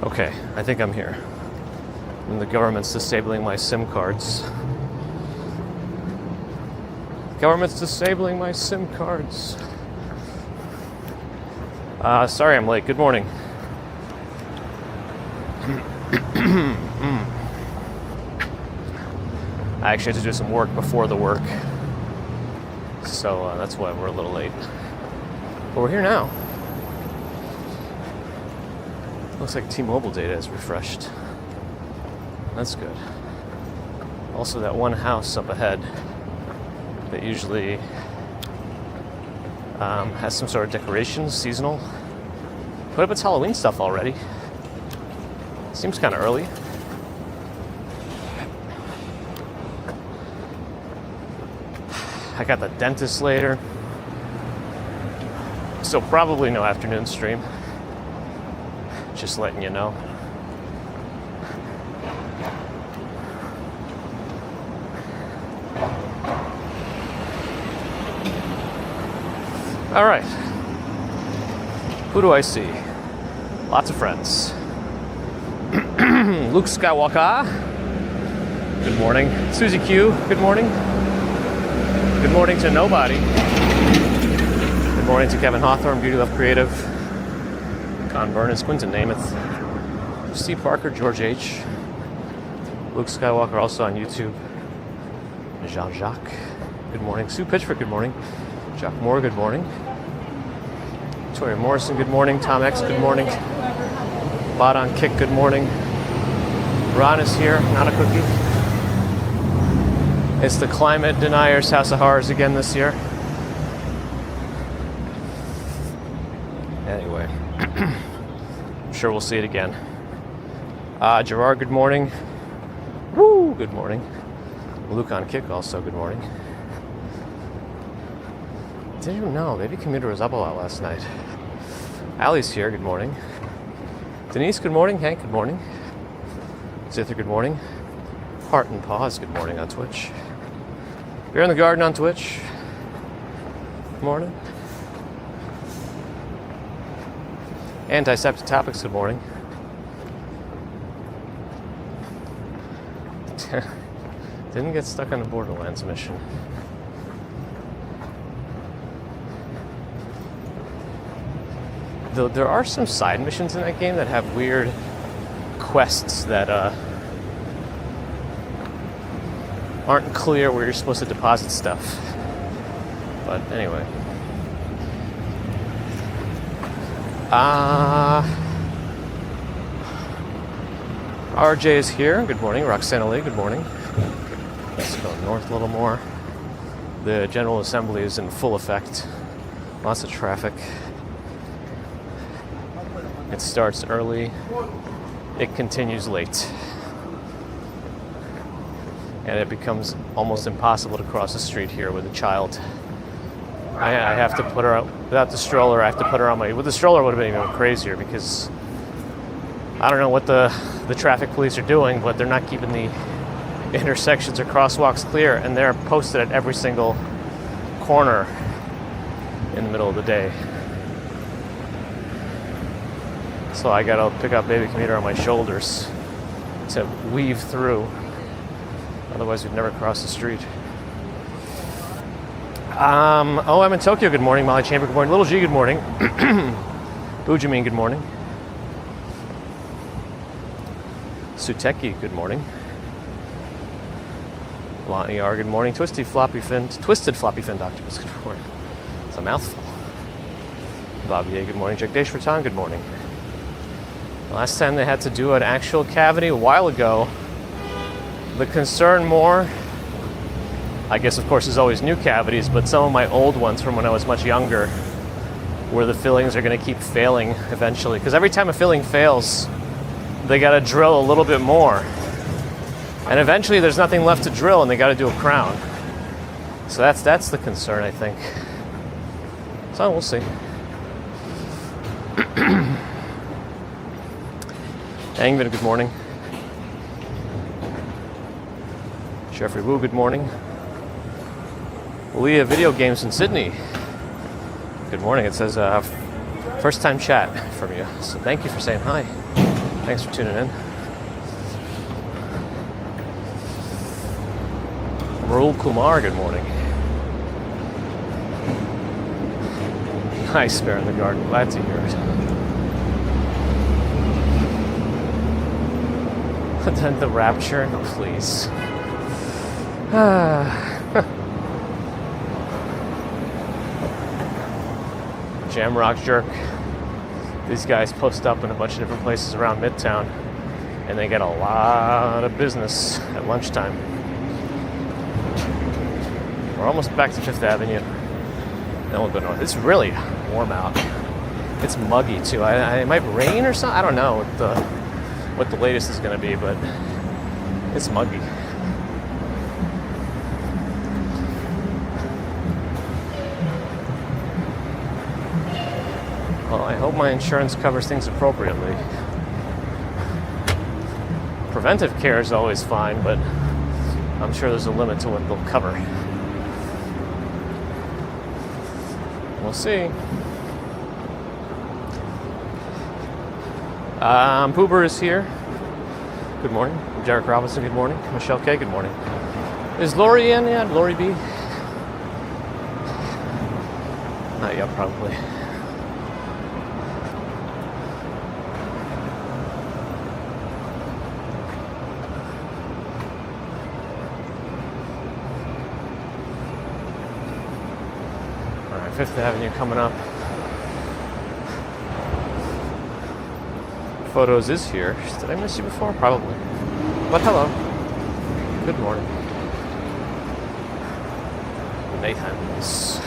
Okay, I think I'm here. And the government's disabling my SIM cards. Government's disabling my SIM cards. Sorry I'm late. Good morning. I actually had to do some work before the work. So that's why we're a little late. But we're here now. Looks like T-Mobile data is refreshed. That's good. Also, that one house up ahead that usually has some sort of decorations, seasonal. Put up its Halloween stuff already. Seems kind of early. I got the dentist later. So probably no afternoon stream. Just letting you know. All right. Who do I see? Lots of friends. Luke Skywalker. Good morning. Susie Q. Good morning. Good morning to nobody. Good morning to Kevin Hawthorne, Beauty Love Creative, Con Burness, Quinton Namath, Steve Parker, George H. Luke Skywalker also on YouTube. Jean-Jacques. Good morning. Sue Pitchford. Good morning. Jacques Moore. Good morning. Victoria Morrison, good morning. Tom X, good morning. Bot on Kick, good morning. Ron is here, not a cookie. It's the Climate Deniers House of Horrors again this year. Anyway, I'm sure we'll see it again. Gerard, good morning. Woo, good morning. Luke on Kick also, good morning. Didn't even know, Baby Commuter was up a lot last night. Allie's here, good morning. Denise, good morning. Hank, good morning. Zither, good morning. Heart and Paws, good morning on Twitch. Beer in the Garden on Twitch. Good morning. Antiseptic Topics, good morning. Didn't get stuck on the Borderlands mission. Though there are some side missions in that game that have weird quests that aren't clear where you're supposed to deposit stuff. But anyway. RJ is here. Good morning. Roxana Lee, good morning. Let's go north a little more. The General Assembly is in full effect. Lots of traffic. It starts early, it continues late. And it becomes almost impossible to cross the street here with a child. I have to put her out, without the stroller, I have to put her on my, with the stroller would have been even crazier because I don't know what the traffic police are doing, but they're not keeping the intersections or crosswalks clear, and they're posted at every single corner in the middle of the day. So I gotta pick up Baby Commuter on my shoulders to weave through. Otherwise, we'd never cross the street. I'm in Tokyo. Good morning. Molly Chamber. Good morning. Little G. Good morning. Bujamin. Good morning. Suteki. Good morning. Lonnie R. Good morning. Twisted Floppy Finned Octopus. Good morning. It's a mouthful. Bobby A. Good morning. Jack Deshvertan. Good morning. Last time they had to do an actual cavity a while ago. The concern more, I guess of course there's always new cavities, but some of my old ones from when I was much younger, where the fillings are going to keep failing eventually. Because every time a filling fails, they got to drill a little bit more. And eventually there's nothing left to drill and they got to do a crown. So that's the concern, I think. So we'll see. Angvin, good morning. Jeffrey Wu, good morning. Leah Video Games in Sydney. Good morning. It says first time chat from you. So thank you for saying hi. Thanks for tuning in. Rahul Kumar, good morning. Nice bear in the garden. Glad to hear it. But then the rapture? No, please. Jamrock Jerk. These guys post up in a bunch of different places around Midtown, and they get a lot of business at lunchtime. We're almost back to Fifth Avenue. Then we'll go north. It's really warm out. It's muggy too. It might rain or something. I don't know what the latest is going to be, but it's muggy. Well, I hope my insurance covers things appropriately. Preventive care is always fine, but I'm sure there's a limit to what they'll cover. We'll see. Poober is here. Good morning. Jarek Robinson, good morning. Michelle K, good morning. Is Lori in yet? Lori B? Not yet, probably. Alright, Fifth Avenue coming up. Photos is here. Did I miss you before? Probably. But hello. Good morning. Nathan's.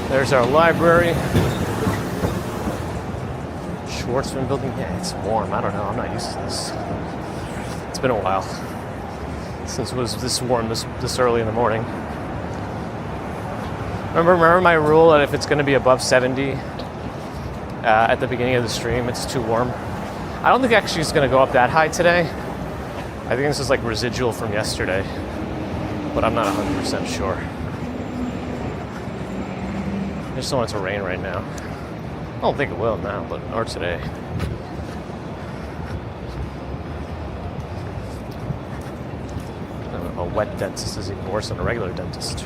There's our library. Schwartzman building. Yeah, it's warm. I don't know. I'm not used to this. It's been a while since it was this warm this early in the morning. Remember my rule that if it's going to be above 70 at the beginning of the stream, it's too warm. I don't think actually it's going to go up that high today. I think this is like residual from yesterday, but I'm not 100% sure. I just don't want it to rain right now. I don't think it will now, but or today. A wet dentist is even worse than a regular dentist.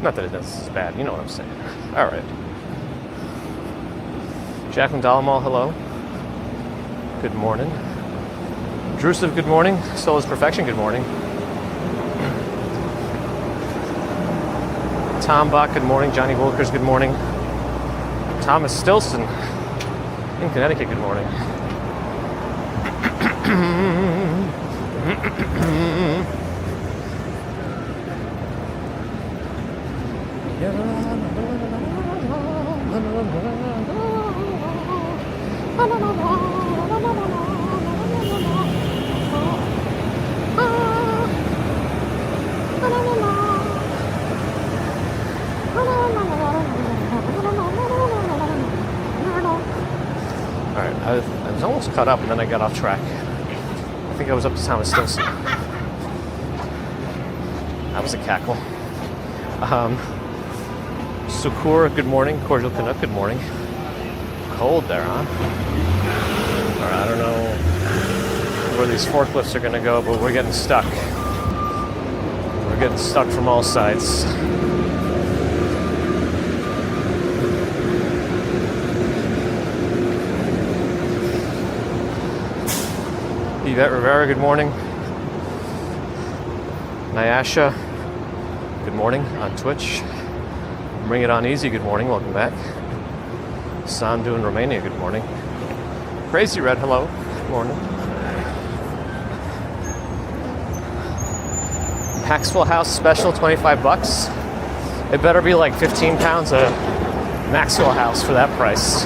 Not that a dentist is bad, you know what I'm saying. All right. Jacqueline Dalamal, hello. Good morning. Drusiv, good morning. Soul is Perfection, good morning. Tom Bach, good morning. Johnny Wilkers, good morning. Thomas Stilson in Connecticut, good morning. Alright, I was almost caught up and then I got off track. I think I was up to Thomas Stilson. That was a cackle. Sukur, good morning. Cordial Canuck, good morning. Cold there, huh? Alright, I don't know where these forklifts are going to go, but we're getting stuck. We're getting stuck from all sides. Yvette Rivera, good morning. Nyasha, good morning on Twitch. Bring It On Easy, good morning, welcome back. Sandu in Romania, good morning. Crazy Red, hello, good morning. Maxwell House special, 25 bucks. It better be like 15 pounds of Maxwell House for that price.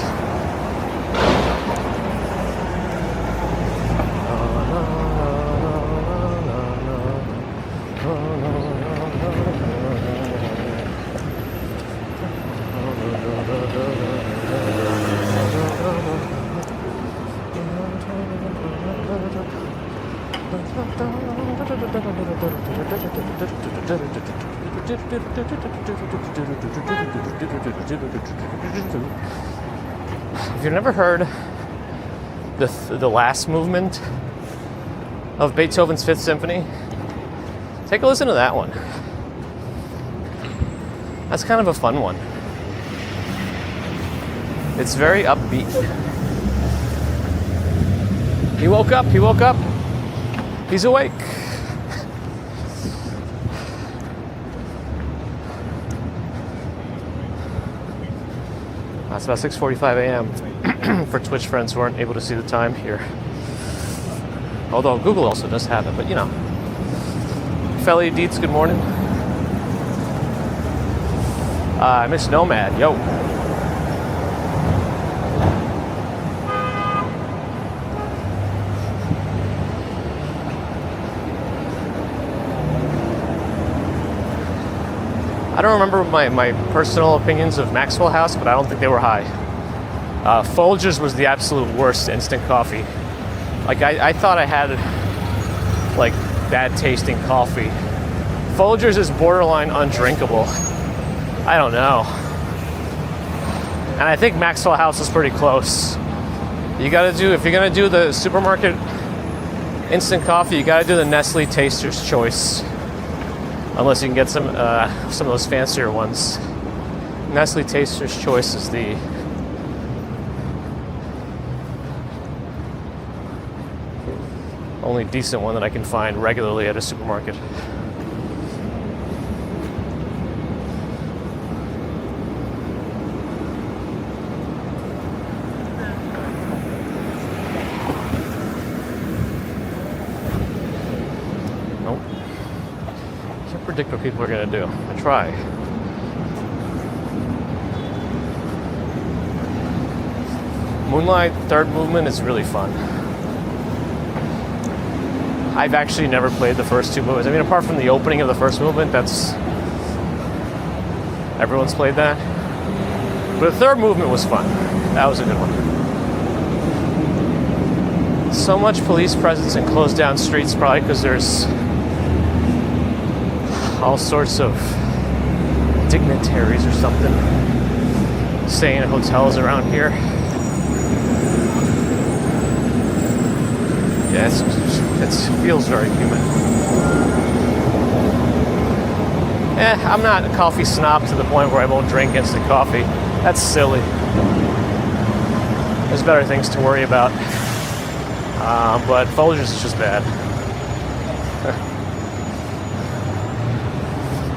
If you've never heard the last movement of Beethoven's Fifth Symphony, take a listen to that one. That's kind of a fun one. It's very upbeat. He woke up, he's awake. It's about 6:45 a.m. for Twitch friends who aren't able to see the time here. Although Google also does have it, but you know. Felly Deets, good morning. Miss Nomad, yo. I don't remember my personal opinions of Maxwell House, but I don't think they were high. Folgers was the absolute worst instant coffee. Like, I thought I had, like, bad tasting coffee. Folgers is borderline undrinkable. I don't know. And I think Maxwell House is pretty close. You gotta do, if you're gonna do the supermarket instant coffee, you gotta do the Nestle Taster's Choice. Unless you can get some of those fancier ones. Nestle Taster's Choice is the only decent one that I can find regularly at a supermarket. Nope. Can't predict what people are going to do. I try. Moonlight third movement is really fun. I've actually never played the first two movements. I mean, apart from the opening of the first movement, that's... everyone's played that. But the third movement was fun. That was a good one. So much police presence in closed down streets, probably because there's all sorts of dignitaries or something staying in hotels around here. Yeah, it feels very humid. I'm not a coffee snob to the point where I won't drink instant coffee. That's silly. There's better things to worry about. But Folgers is just bad.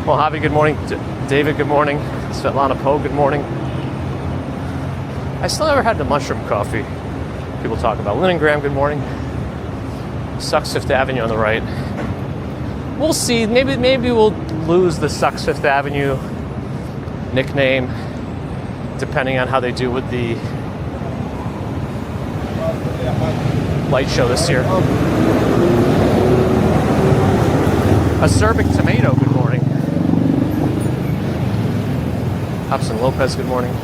Well, Javi, good morning. David, good morning. Svetlana Poe, good morning. I still never had the mushroom coffee people talk about. Leningrad, good morning. Sucks Fifth Avenue on the right. We'll see. Maybe we'll lose the Sucks Fifth Avenue nickname, depending on how they do with the light show this year. Acerbic Tomato, good morning. Hobson Lopez, good morning.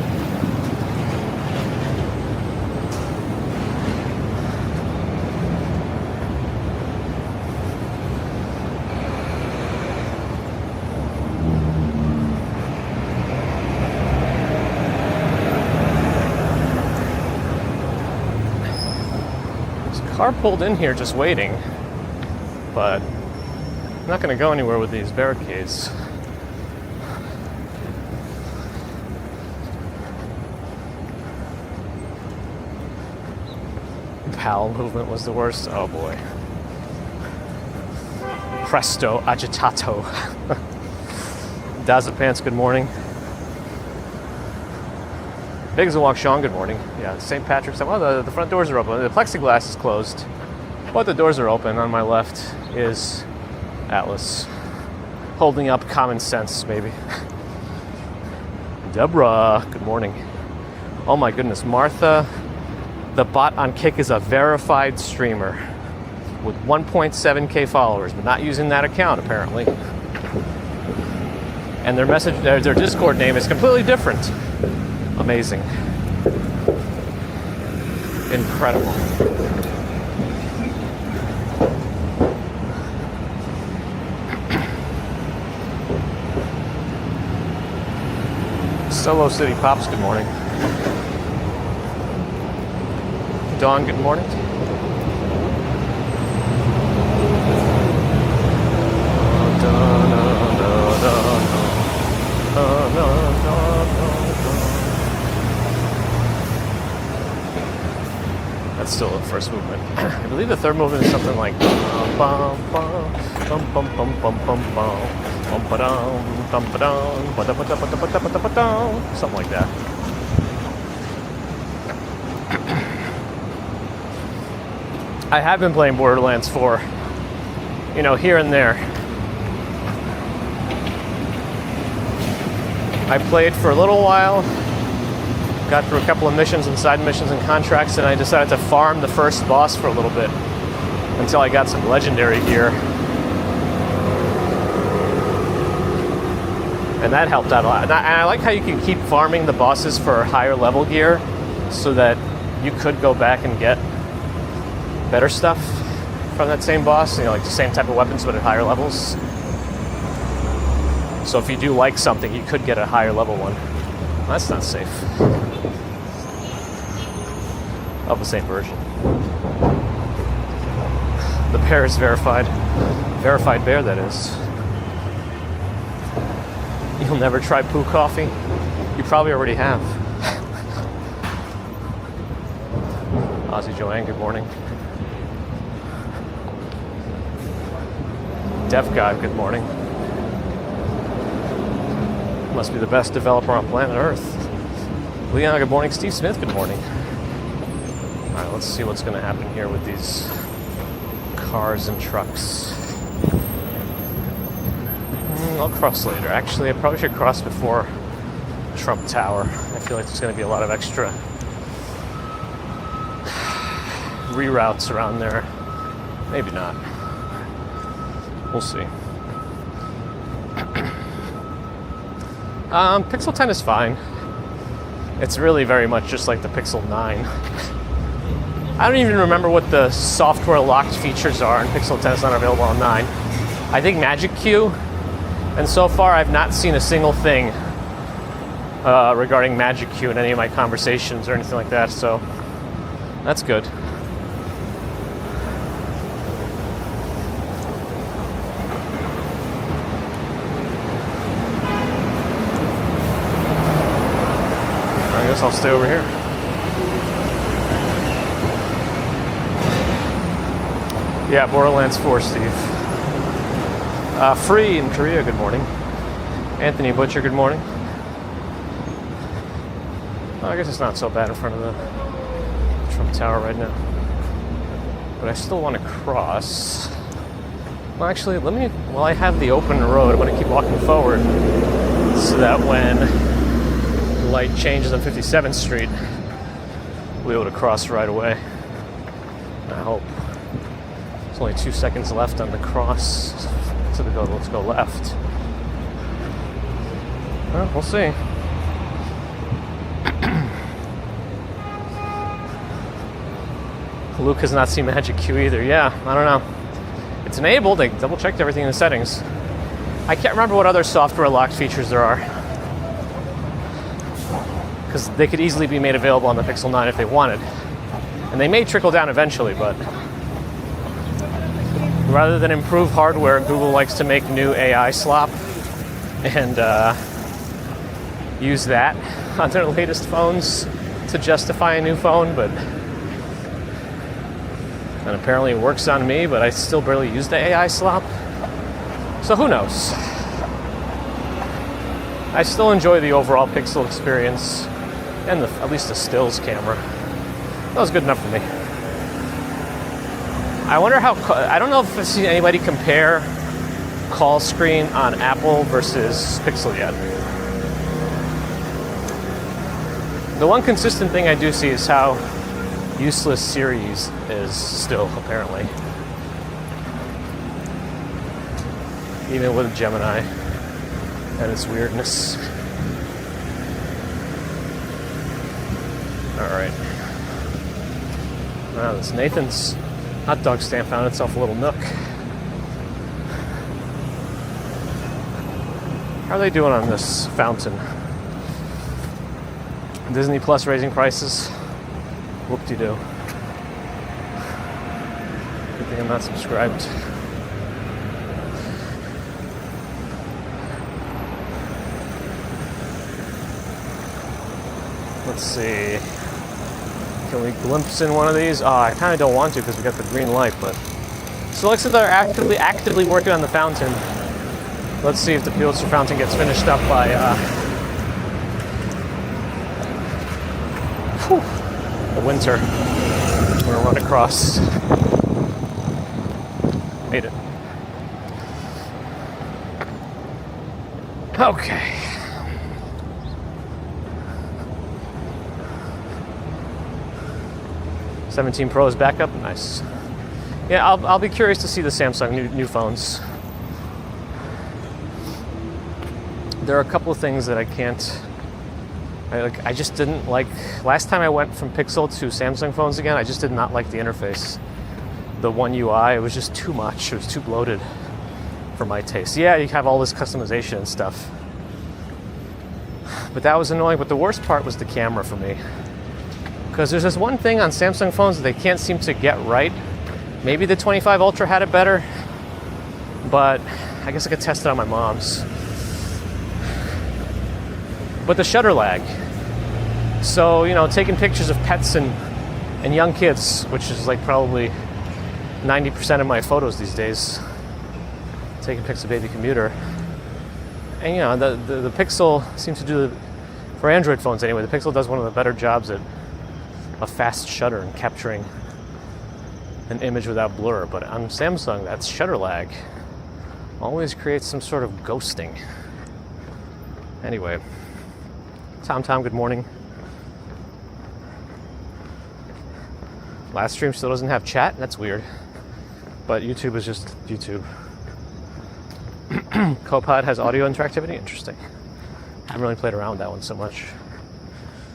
Car pulled in here just waiting, but I'm not going to go anywhere with these barricades. Powell movement was the worst. Oh boy. Presto agitato. Dazapants, good morning. Big as a walk, Sean, good morning. Yeah, St. Patrick's. Well, the front doors are open. The plexiglass is closed, but the doors are open. On my left is Atlas, holding up common sense, maybe. Deborah, good morning. Oh my goodness, Martha, the bot on Kick is a verified streamer with 1.7k followers, but not using that account apparently. And their their Discord name is completely different. Amazing. Incredible. Solo City Pops, good morning. Dawn, good morning. That's still the first movement. I believe the third movement is something like bum bum bum bum bum bum bum bum bum bum something like that. I have been playing Borderlands 4, here and there. I played for a little while, got through a couple of missions and side missions and contracts, and I decided to farm the first boss for a little bit until I got some legendary gear. And that helped out a lot. And I like how you can keep farming the bosses for higher level gear so that you could go back and get better stuff from that same boss, like the same type of weapons but at higher levels. So if you do like something, you could get a higher level one. Well, that's not safe. Of the same version. The bear is verified. Verified bear, that is. You'll never try poo coffee? You probably already have. Ozzy Joanne, good morning. Dev God, good morning. Must be the best developer on planet Earth. Leon, good morning. Steve Smith, good morning. Alright, let's see what's going to happen here with these cars and trucks. I'll cross later. Actually, I probably should cross before Trump Tower. I feel like there's going to be a lot of extra reroutes around there. Maybe not. We'll see. Pixel 10 is fine. It's really very much just like the Pixel 9. I don't even remember what the software locked features are, and Pixel 10 is not available on 9. I think Magic Q, and so far I've not seen a single thing regarding Magic Q in any of my conversations or anything like that, so that's good. I guess I'll stay over here. Yeah, Borderlands 4, Steve. Free in Korea, good morning. Anthony Butcher, good morning. Well, I guess it's not so bad in front of the Trump Tower right now. But I still want to cross. Well, actually, while I have the open road, I'm going to keep walking forward so that when the light changes on 57th Street, we'll be able to cross right away. I hope. There's only 2 seconds left on the cross to let's go left. Well, we'll see. Luke has not seen Magic Q either. Yeah, I don't know. It's enabled. I double-checked everything in the settings. I can't remember what other software locked features there are, because they could easily be made available on the Pixel 9 if they wanted. And they may trickle down eventually, but rather than improve hardware, Google likes to make new AI slop and use that on their latest phones to justify a new phone, and apparently it works on me, but I still barely use the AI slop. So who knows? I still enjoy the overall Pixel experience and at least the stills camera. That was good enough for me. I wonder how, I don't know if I've seen anybody compare call screen on Apple versus Pixel yet. The one consistent thing I do see is how useless Siri is still, apparently. Even with Gemini and its weirdness. Alright. Wow, this Nathan's hot dog stand found itself a little nook. How are they doing on this fountain? Disney Plus raising prices. Whoop-de-doo. Good thing I'm not subscribed. Let's see. Can we glimpse in one of these? Oh, I kind of don't want to because we got the green light, but so looks like they're actively working on the fountain. Let's see if the Pulitzer Fountain gets finished up by the winter. We're gonna run across. Made it. Okay. '17 Pro is back up. Nice. Yeah, I'll be curious to see the Samsung new phones. There are a couple of things that I just didn't like. Last time I went from Pixel to Samsung phones again, I just did not like the interface. The One UI, it was just too much. It was too bloated for my taste. Yeah, you have all this customization and stuff, but that was annoying. But the worst part was the camera for me. Because there's this one thing on Samsung phones that they can't seem to get right. Maybe the 25 Ultra had it better, but I guess I could test it on my mom's. But the shutter lag. So, you know, taking pictures of pets and young kids, which is like probably 90% of my photos these days. Taking pics of baby commuter. And, you know, the Pixel seems to do, for Android phones anyway, the Pixel does one of the better jobs at a fast shutter and capturing an image without blur. But on Samsung, that's shutter lag. Always creates some sort of ghosting. Anyway. Tom, good morning. Last stream still doesn't have chat. That's weird. But YouTube is just YouTube. Copod has audio interactivity. Interesting. Haven't really played around with that one so much.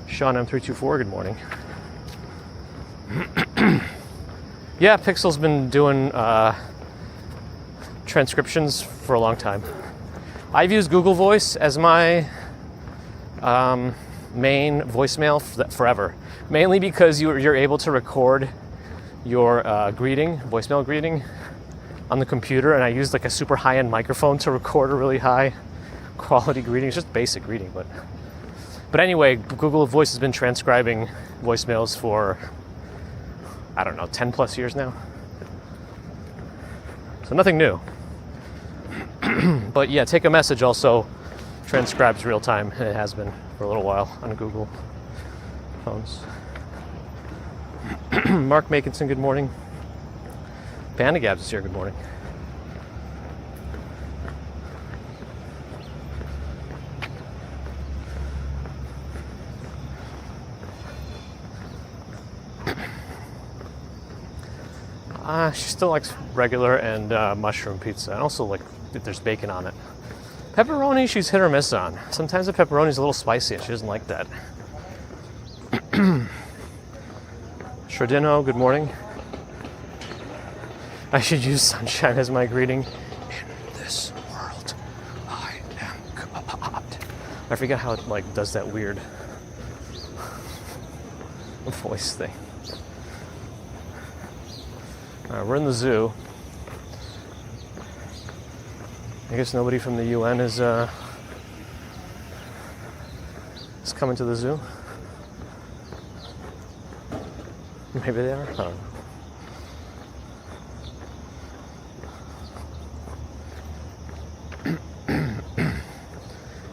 Sean M324, good morning. Yeah, Pixel's been doing transcriptions for a long time. I've used Google Voice as my main voicemail forever. Mainly because you're able to record your voicemail greeting on the computer, and I used like a super high-end microphone to record a really high quality greeting. It's just basic greeting, but anyway, Google Voice has been transcribing voicemails for, I don't know, 10 plus years now. So nothing new. But yeah, Take a Message also transcribes real time, and it has been for a little while on Google phones. Mark Makinson, good morning. Panda Gabs is here, good morning. She still likes regular and mushroom pizza, and also like if there's bacon on it. Pepperoni, she's hit or miss on. Sometimes the pepperoni's a little spicy, and she doesn't like that. Shordino, good morning. I should use sunshine as my greeting. In this world, I am God. I forget how it like does that weird voice thing. We're in the zoo. I guess nobody from the UN is coming to the zoo. Maybe they are. I don't know.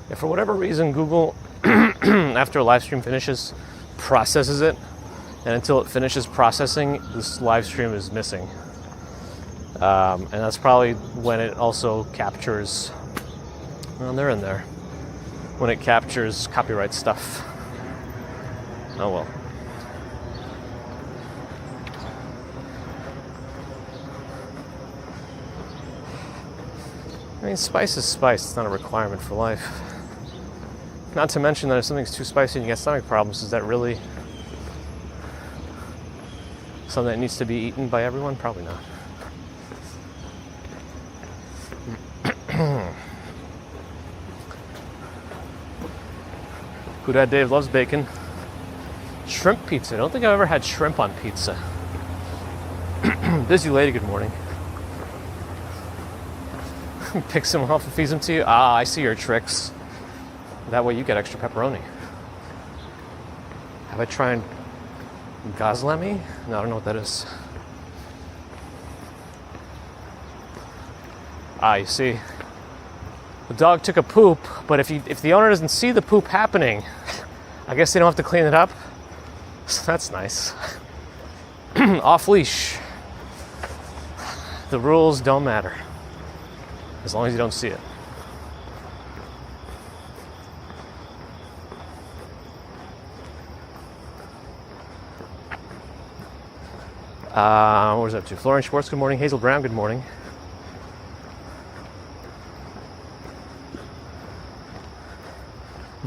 Yeah, for whatever reason, Google, after a live stream finishes, processes it, and until it finishes processing, this live stream is missing. And that's probably when it also captures, well, they're in there, when it captures copyright stuff. Oh well. I mean, spice is spice. It's not a requirement for life. Not to mention that if something's too spicy and you get stomach problems, is that really something that needs to be eaten by everyone? Probably not. Who Dat Dave loves bacon. Shrimp pizza. I don't think I've ever had shrimp on pizza. Busy lady, good morning. Pick someone off and feed them to you. Ah, I see your tricks. That way you get extra pepperoni. Have I tried gazlami? No, I don't know what that is. Ah, you see. The dog took a poop, but if the owner doesn't see the poop happening, I guess they don't have to clean it up. So that's nice. Off leash. The rules don't matter. As long as you don't see it. Where's that to? Florian Schwartz, good morning. Hazel Brown, good morning.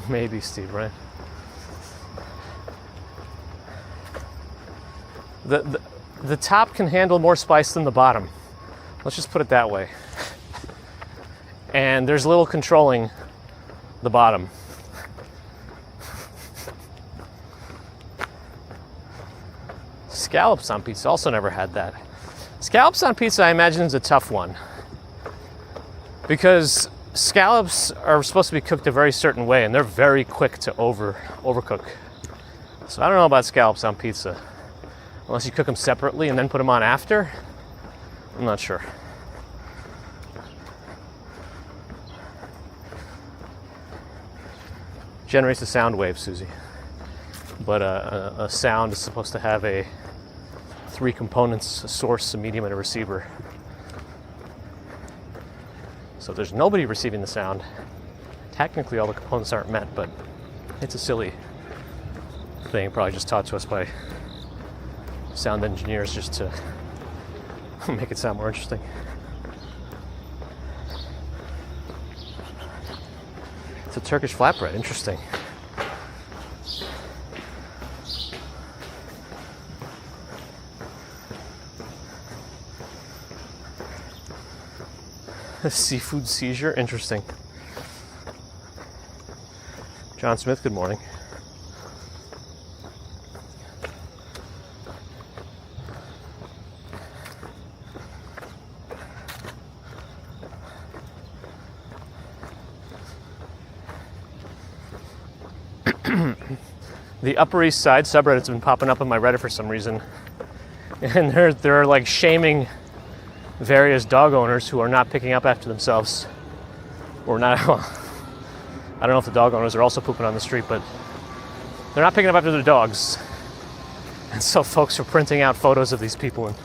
Maybe Steve, right? The top can handle more spice than the bottom. Let's just put it that way. And there's little controlling the bottom. Scallops on pizza, also never had that. Scallops on pizza, I imagine, is a tough one. Because scallops are supposed to be cooked a very certain way, and they're very quick to overcook. So I don't know about scallops on pizza. Unless you cook them separately and then put them on after. I'm not sure. Generates a sound wave, Susie. But a sound is supposed to have 3 components: a source, a medium, and a receiver. So if there's nobody receiving the sound, technically all the components aren't met, but it's a silly thing, probably just taught to us by sound engineers just to make it sound more interesting. It's a Turkish flatbread, interesting. A seafood seizure, interesting. John Smith, good morning. The Upper East Side subreddit's been popping up on my Reddit for some reason, and they're like shaming various dog owners who are not picking up after themselves, or not. I don't know if the dog owners are also pooping on the street, but they're not picking up after their dogs, and so folks are printing out photos of these people and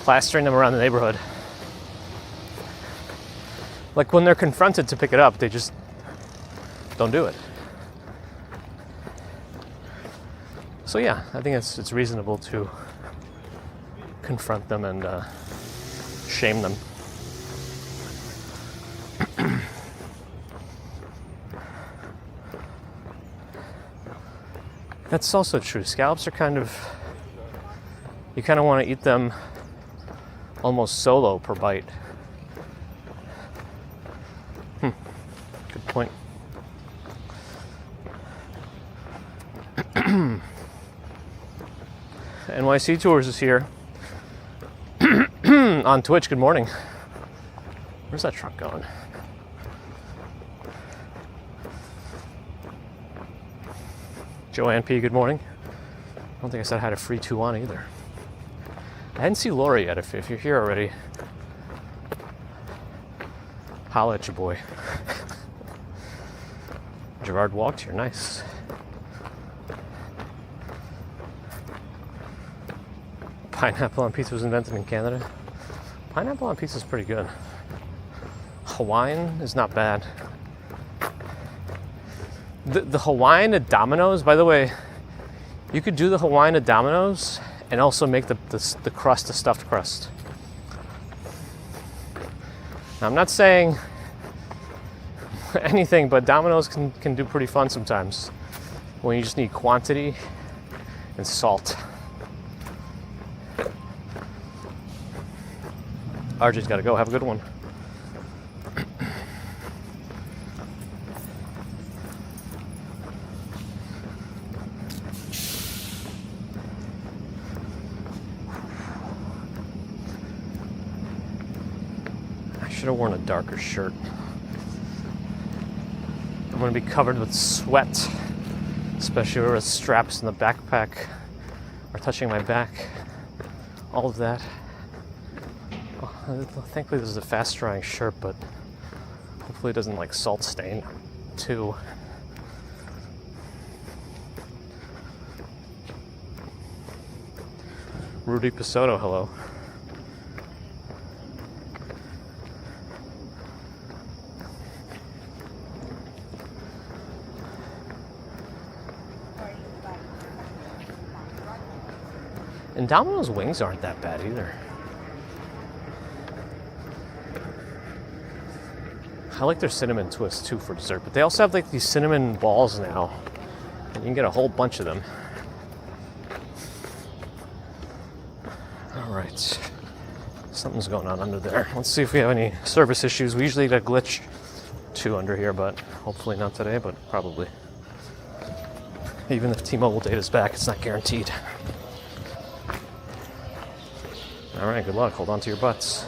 plastering them around the neighborhood. Like when they're confronted to pick it up, they just don't do it. So yeah, I think it's reasonable to confront them and shame them. That's also true. Scallops are you kind of want to eat them almost solo per bite. Good point. NYC Tours is here on Twitch. Good morning. Where's that truck going? Joanne P, good morning. I don't think I said I had a free 2 on either. I didn't see Laura yet. If you're here already, holla at your boy. Gerard walked here, nice. Pineapple on pizza was invented in Canada. Pineapple on pizza is pretty good. Hawaiian is not bad. The Hawaiian at Domino's, by the way, you could do the Hawaiian at Domino's and also make the crust a stuffed crust. Now, I'm not saying anything, but Domino's can do pretty fun sometimes when you just need quantity and salt. RJ's got to go. Have a good one. should have worn a darker shirt. I'm going to be covered with sweat, especially where the straps in the backpack are touching my back. All of that. Thankfully, this is a fast-drying shirt, but hopefully it doesn't like salt stain too. Rudy Pisotto, hello. And Domino's wings aren't that bad either. I like their cinnamon twist too for dessert, but they also have like these cinnamon balls now, and you can get a whole bunch of them. All right, something's going on under there. Let's see if we have any service issues. We usually get a glitch too under here, but hopefully not today, but probably. Even if T-Mobile data is back, it's not guaranteed. All right, good luck. Hold on to your butts.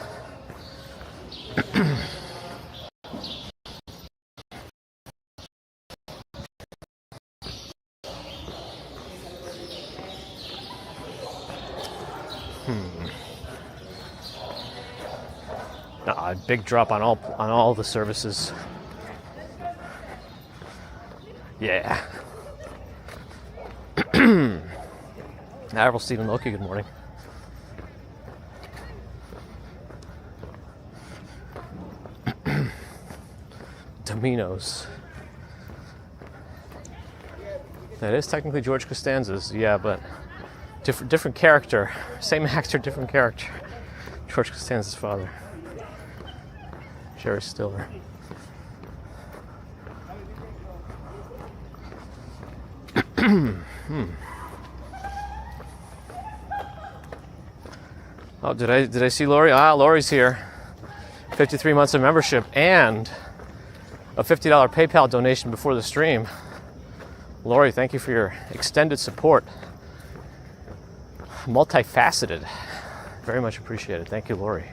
Big drop on all the services. Yeah. Admiral Stephen Loki, good morning. Domino's. That is technically George Costanza's, yeah, but different character. Same actor, different character. George Costanza's father. Jerry Stiller. Oh, did I see Lori? Ah, Lori's here. 53 months of membership and a $50 PayPal donation before the stream. Lori, thank you for your extended support. Multifaceted. Very much appreciated. Thank you, Lori.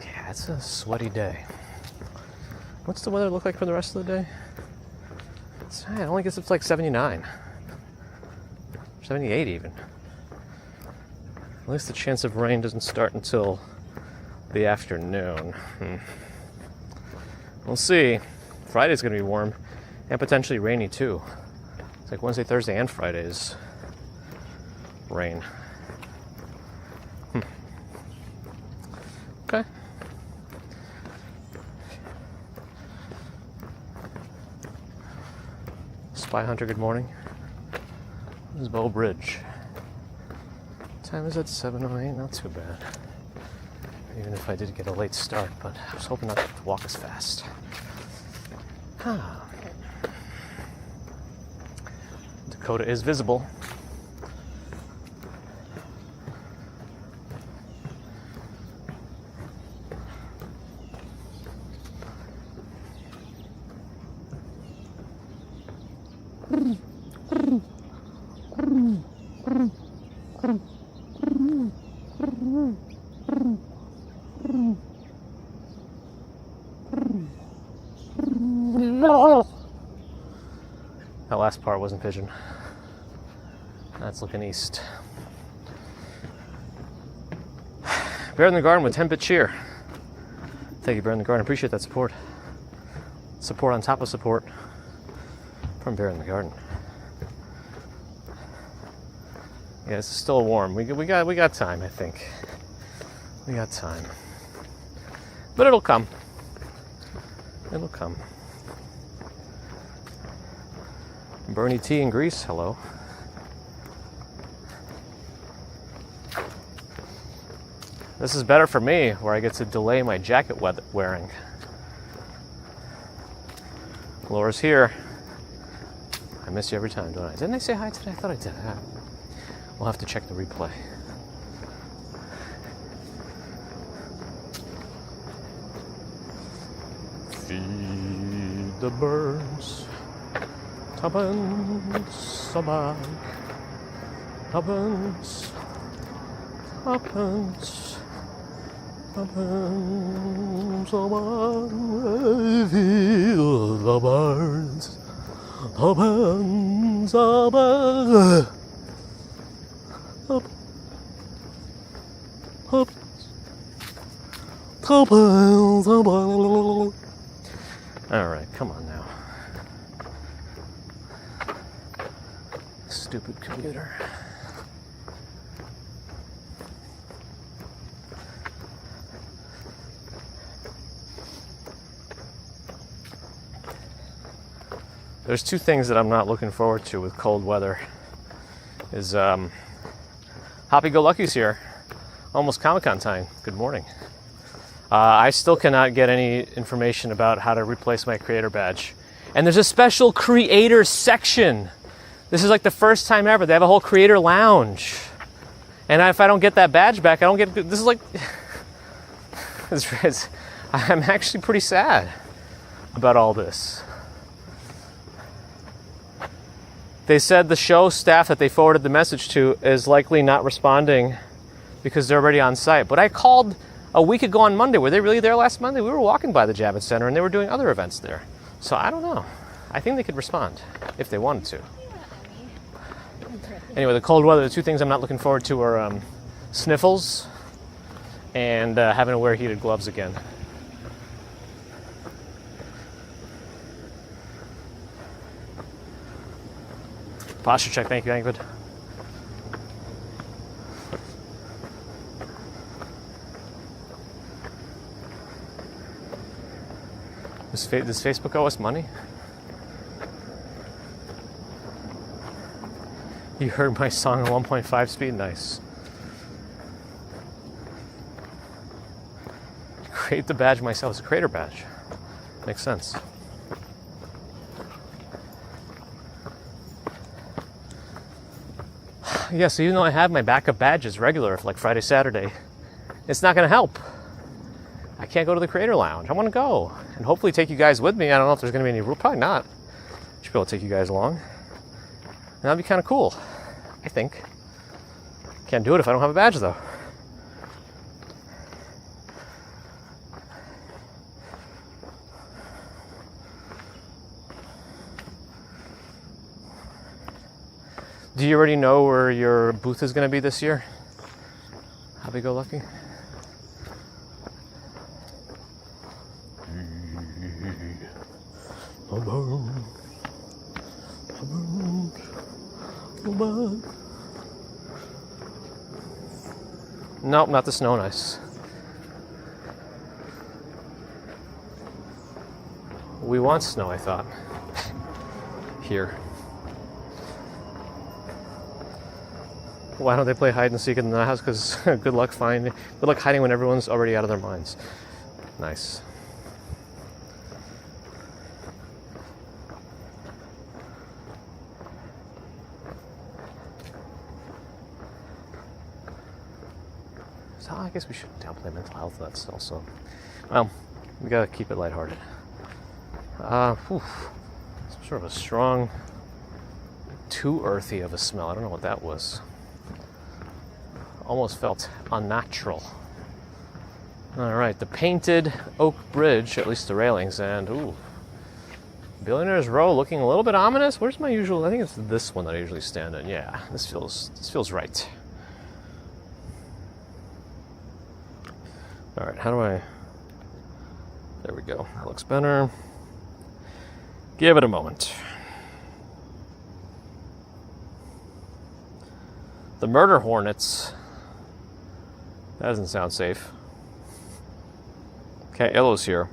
Yeah, it's a sweaty day. What's the weather look like for the rest of the day? I only guess it's like 79. 78 even. At least the chance of rain doesn't start until the afternoon. We'll see. Friday's going to be warm and potentially rainy too. It's like Wednesday, Thursday, and Friday is rain. Okay. Spy Hunter, good morning. This is Bow Bridge. Time is at 7:08, not too bad. Even if I did get a late start, but I was hoping not to have to walk as fast. Dakota is visible. That last part wasn't pigeon. That's looking east. Bear in the Garden with 10-bit cheer. Thank you, Bear in the Garden. Appreciate that support. Support on top of support from Bear in the Garden. Yeah, it's still warm. We got time, I think. We got time. But it'll come. It'll come. Bernie T in Greece, hello. This is better for me, where I get to delay my jacket wearing. Laura's here. I miss you every time, don't I? Didn't I say hi today? I thought I did. We'll have to check the replay. Feed the birds. Tuppence a bag. Tuppence. Tuppence. Tuppence a bag. Feel the birds. Tuppence a bag. Tuppence a bag. All right, come on now. Stupid computer. There's two things that I'm not looking forward to with cold weather. Is Happy-Go-Lucky's here. Almost Comic-Con time. Good morning. I still cannot get any information about how to replace my creator badge. And there's a special creator section. This is like the first time ever. They have a whole creator lounge. And if I don't get that badge back, I don't get... This is like... I'm actually pretty sad about all this. They said the show staff that they forwarded the message to is likely not responding because they're already on site. But I called a week ago on Monday. Were they really there last Monday? We were walking by the Javits Center and they were doing other events there. So I don't know. I think they could respond if they wanted to. Anyway, the cold weather, the two things I'm not looking forward to are sniffles and having to wear heated gloves again. Posture check, thank you, Anker. Does Facebook owe us money? You heard my song at 1.5 speed? Nice. Create the badge myself. It's a creator badge. Makes sense. Yeah, so even though I have my backup badges regular, like Friday, Saturday, it's not going to help. I can't go to the Creator Lounge. I want to go and hopefully take you guys with me. I don't know if there's going to be any rule. Probably not. Should be able to take you guys along. And that'd be kind of cool, I think. Can't do it if I don't have a badge, though. Do you already know where your booth is going to be this year? Happy-Go-Lucky? Nope, not the snow and ice. We want snow, I thought. Here. Why don't they play hide and seek in the house? Because good luck hiding when everyone's already out of their minds. Nice. So I guess we shouldn't downplay mental health. That's also, well, we gotta keep it lighthearted. Some sort of a strong, too earthy of a smell. I don't know what that was. Almost felt unnatural. All right, the painted oak bridge, at least the railings, and Billionaires Row looking a little bit ominous. Where's my usual? I think it's this one that I usually stand in. Yeah, this feels right. All right, how do I? There we go. That looks better. Give it a moment. The murder hornets. That doesn't sound safe. Cat Yellow's here.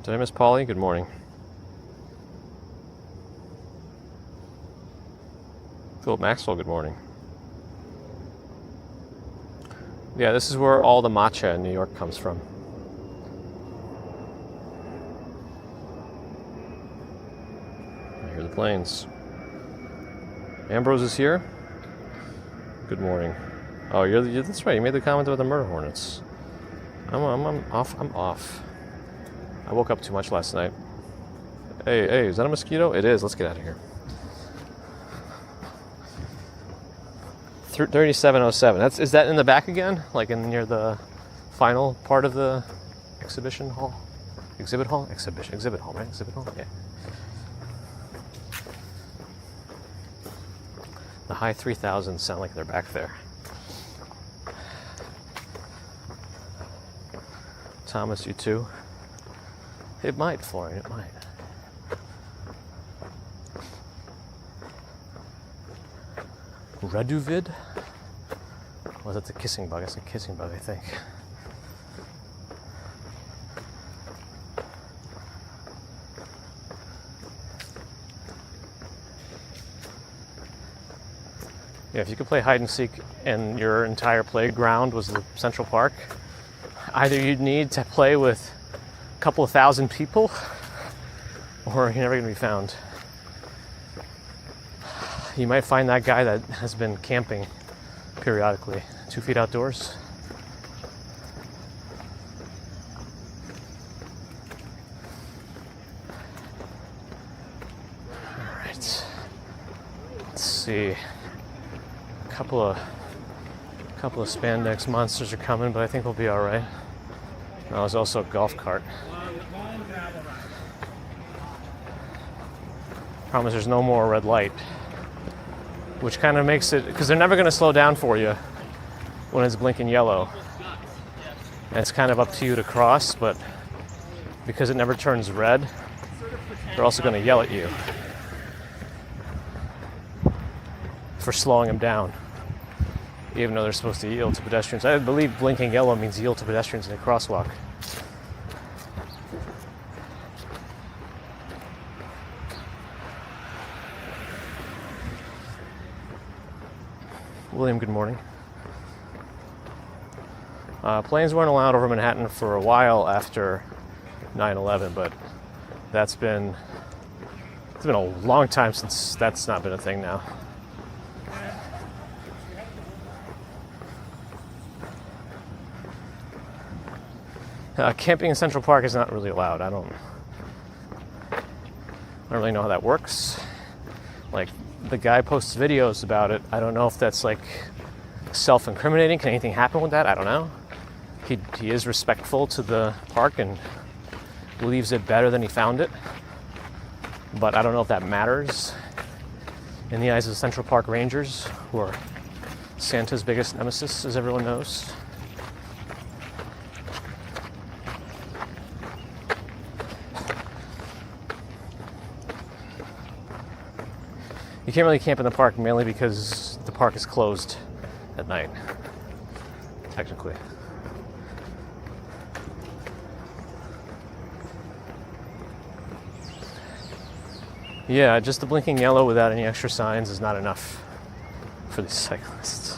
Did I miss Polly? Good morning. Philip Maxwell, good morning. Yeah, this is where all the matcha in New York comes from. I hear the planes. Ambrose is here. Good morning. Oh, that's right. You made the comment about the murder hornets. I'm off. I woke up too much last night. Hey, is that a mosquito? It is. Let's get out of here. 3707. Is that in the back again? Like near the final part of the exhibit hall, right? Exhibit hall, yeah. The high 3000s sound like they're back there. Thomas, you too? It might, Florian, it might. Raduvid? Was that the kissing bug? That's a kissing bug, I think. Yeah, if you could play hide and seek and your entire playground was the Central Park, either you'd need to play with a couple of thousand people or you're never going to be found. You might find that guy that has been camping periodically, 2 feet outdoors. All right. Let's see. A couple of spandex monsters are coming, but I think we'll be all right. Oh, there's also a golf cart. Problem is there's no more red light, which kind of makes it, because they're never going to slow down for you when it's blinking yellow. And it's kind of up to you to cross, but because it never turns red, they're also going to yell at you for slowing them down, even though they're supposed to yield to pedestrians. I believe blinking yellow means yield to pedestrians in a crosswalk. William, good morning. Planes weren't allowed over Manhattan for a while after 9/11, but it's been a long time since that's not been a thing now. Camping in Central Park is not really allowed. I don't really know how that works. Like, the guy posts videos about it. I don't know if that's like self-incriminating. Can anything happen with that? I don't know. He is respectful to the park and leaves it better than he found it. But I don't know if that matters in the eyes of the Central Park Rangers, who are Santa's biggest nemesis, as everyone knows. You can't really camp in the park, mainly because the park is closed at night, technically. Yeah, just the blinking yellow without any extra signs is not enough for these cyclists.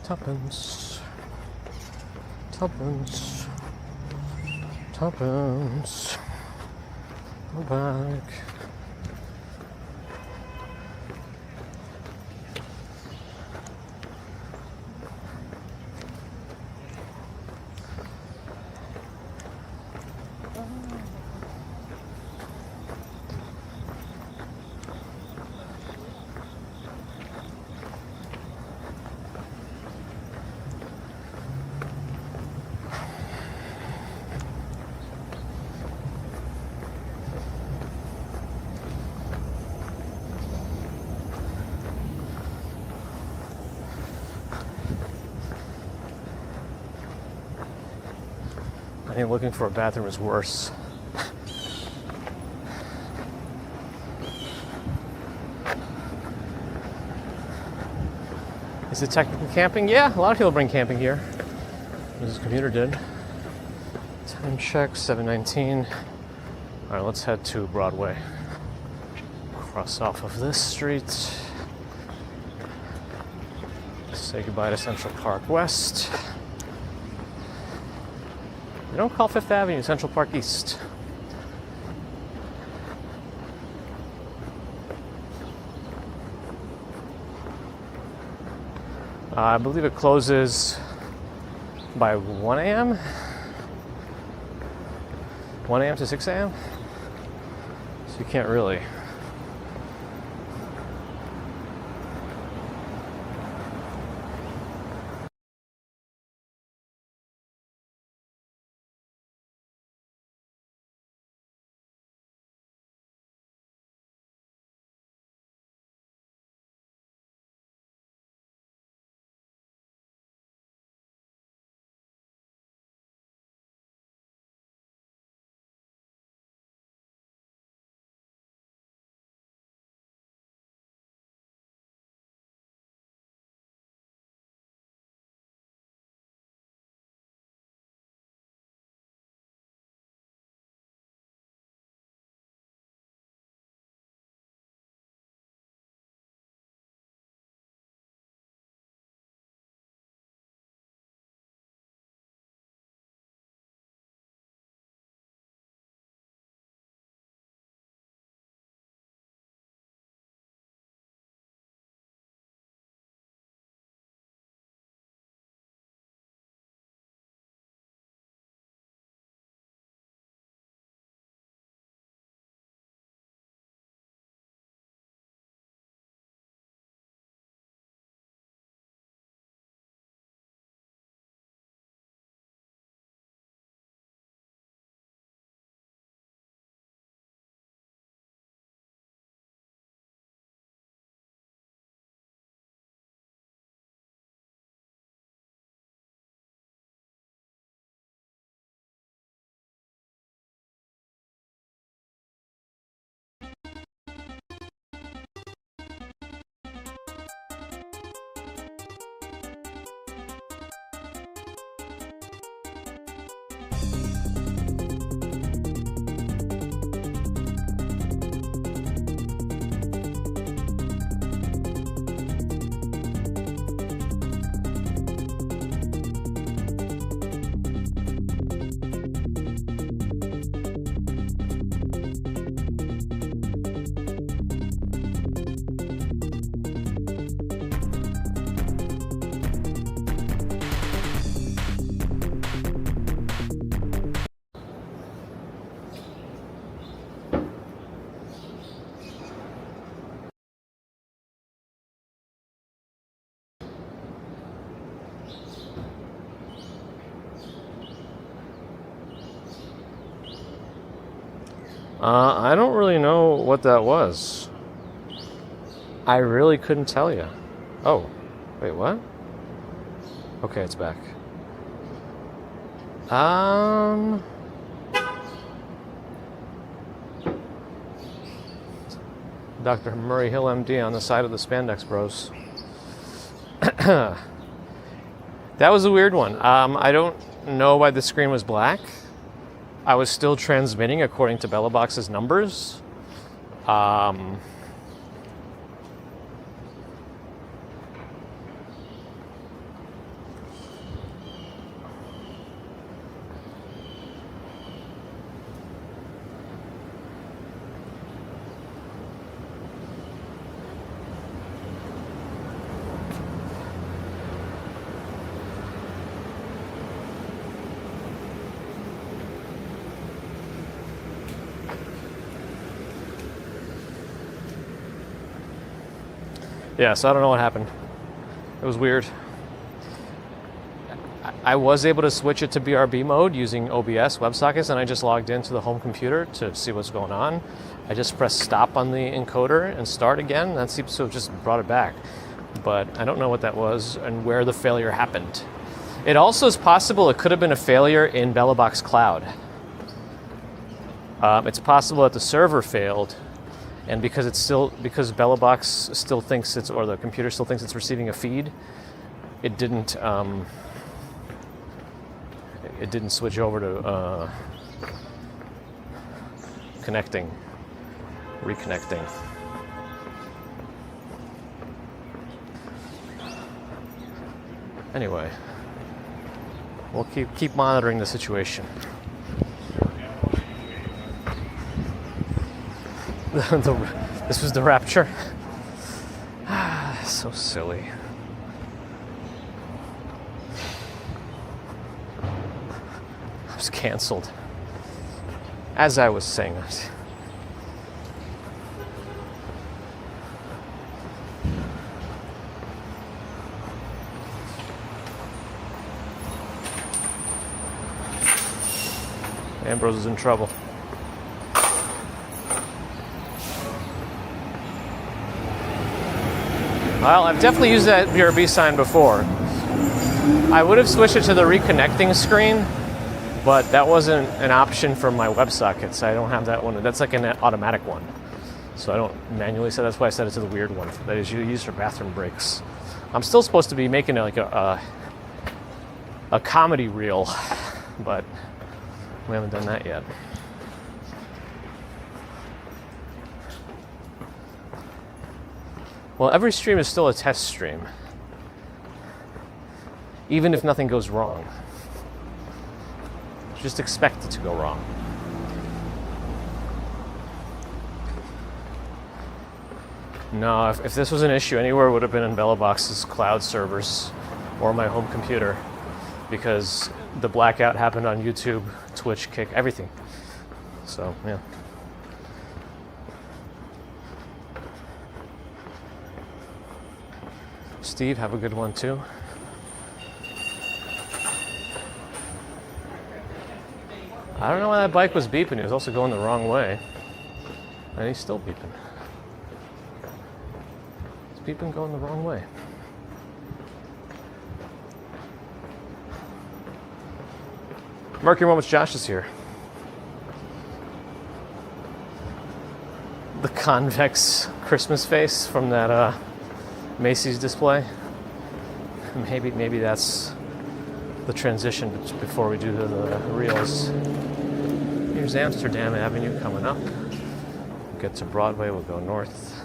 Tuppence. Go back. I think looking for a bathroom is worse. Is it technical camping? Yeah, a lot of people bring camping here. This commuter did. Time check, 7:19. All right, let's head to Broadway. Cross off of this street. Say goodbye to Central Park West. They don't call Fifth Avenue Central Park East. I believe it closes by 1 a.m. 1 a.m. to 6 a.m. So you can't really. I don't really know what that was. I really couldn't tell you. Oh, wait, what? Okay, it's back. Dr. Murray Hill, MD, on the side of the Spandex Bros. That was a weird one. I don't know why the screen was black. I was still transmitting according to BellaBox's numbers. Yeah, so I don't know what happened. It was weird. I was able to switch it to BRB mode using OBS WebSockets, and I just logged into the home computer to see what's going on. I just pressed stop on the encoder and start again. That seems to have just brought it back. But I don't know what that was and where the failure happened. It also is possible it could have been a failure in BellaBox Cloud. It's possible that the server failed, and because BellaBox still thinks it's, or the computer still thinks it's receiving a feed, it didn't switch over to reconnecting. Anyway, we'll keep monitoring the situation. This was the rapture. So silly. YouTube's canceled. As I was saying. Ambrose is in trouble. Well, I've definitely used that BRB sign before. I would have switched it to the reconnecting screen, but that wasn't an option for my WebSockets. I don't have that one. That's like an automatic one. So I don't manually set. That's why I set it to the weird one that is used for bathroom breaks. I'm still supposed to be making like a comedy reel, but we haven't done that yet. Well, every stream is still a test stream, even if nothing goes wrong. Just expect it to go wrong. No, if this was an issue anywhere, it would have been in BellaBox's cloud servers or my home computer, because the blackout happened on YouTube, Twitch, Kick, everything. So, yeah. Steve, have a good one too. I don't know why that bike was beeping. He was also going the wrong way. And he's still beeping. He's beeping going the wrong way. Mercury Moments Josh is here. The convex Christmas face from that Macy's display. Maybe that's the transition before we do the reels. Here's Amsterdam Avenue coming up. We'll get to Broadway, we'll go north.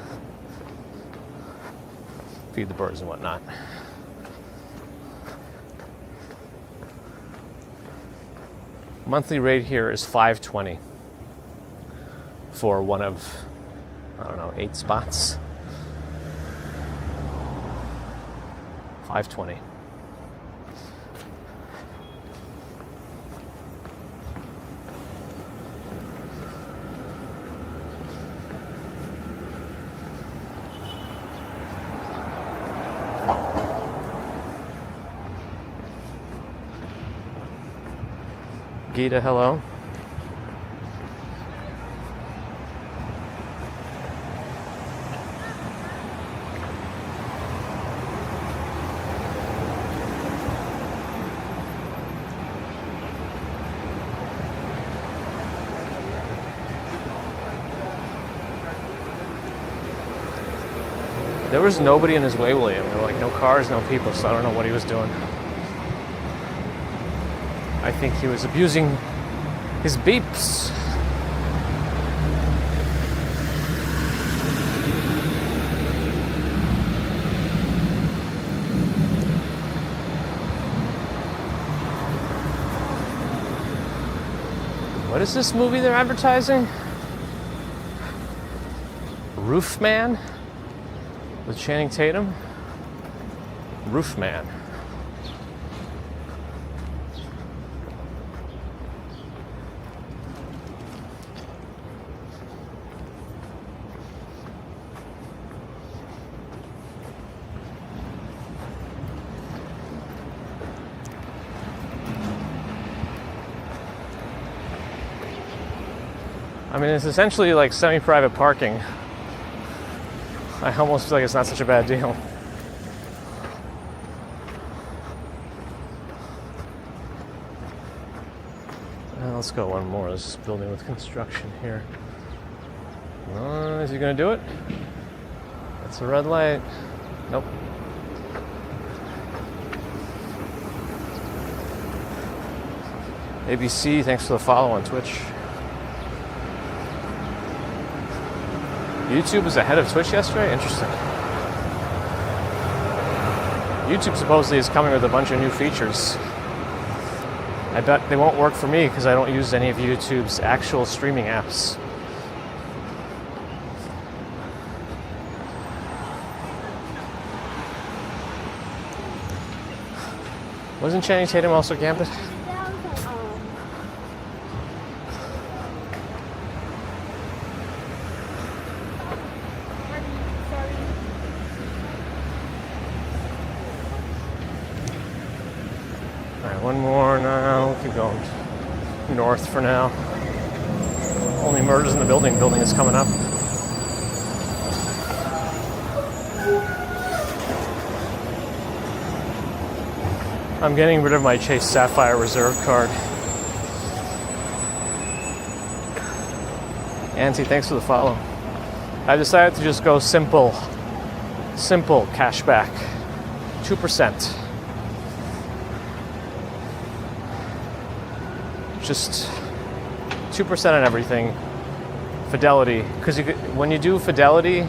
Feed the birds and whatnot. Monthly rate here is $520 for one of, I don't know, 8 spots. $520. Gita, hello. There was nobody in his way, William. There were like no cars, no people, so I don't know what he was doing. I think he was abusing his beeps. What is this movie they're advertising? Roofman? With Channing Tatum? Roofman. I mean, it's essentially like semi-private parking. I almost feel like it's not such a bad deal. Let's go one more. This building with construction here. Is he gonna do it? That's a red light. Nope. ABC, thanks for the follow on Twitch. YouTube was ahead of Twitch yesterday? Interesting. YouTube supposedly is coming with a bunch of new features. I bet they won't work for me because I don't use any of YouTube's actual streaming apps. Wasn't Channing Tatum also Gambit? one more now. We'll keep going north for now. Only murders in the building. Building is coming up. I'm getting rid of my Chase Sapphire Reserve card. Auntie, thanks for the follow. I decided to just go simple cashback, 2%. Just 2% on everything. Fidelity, because when you do Fidelity,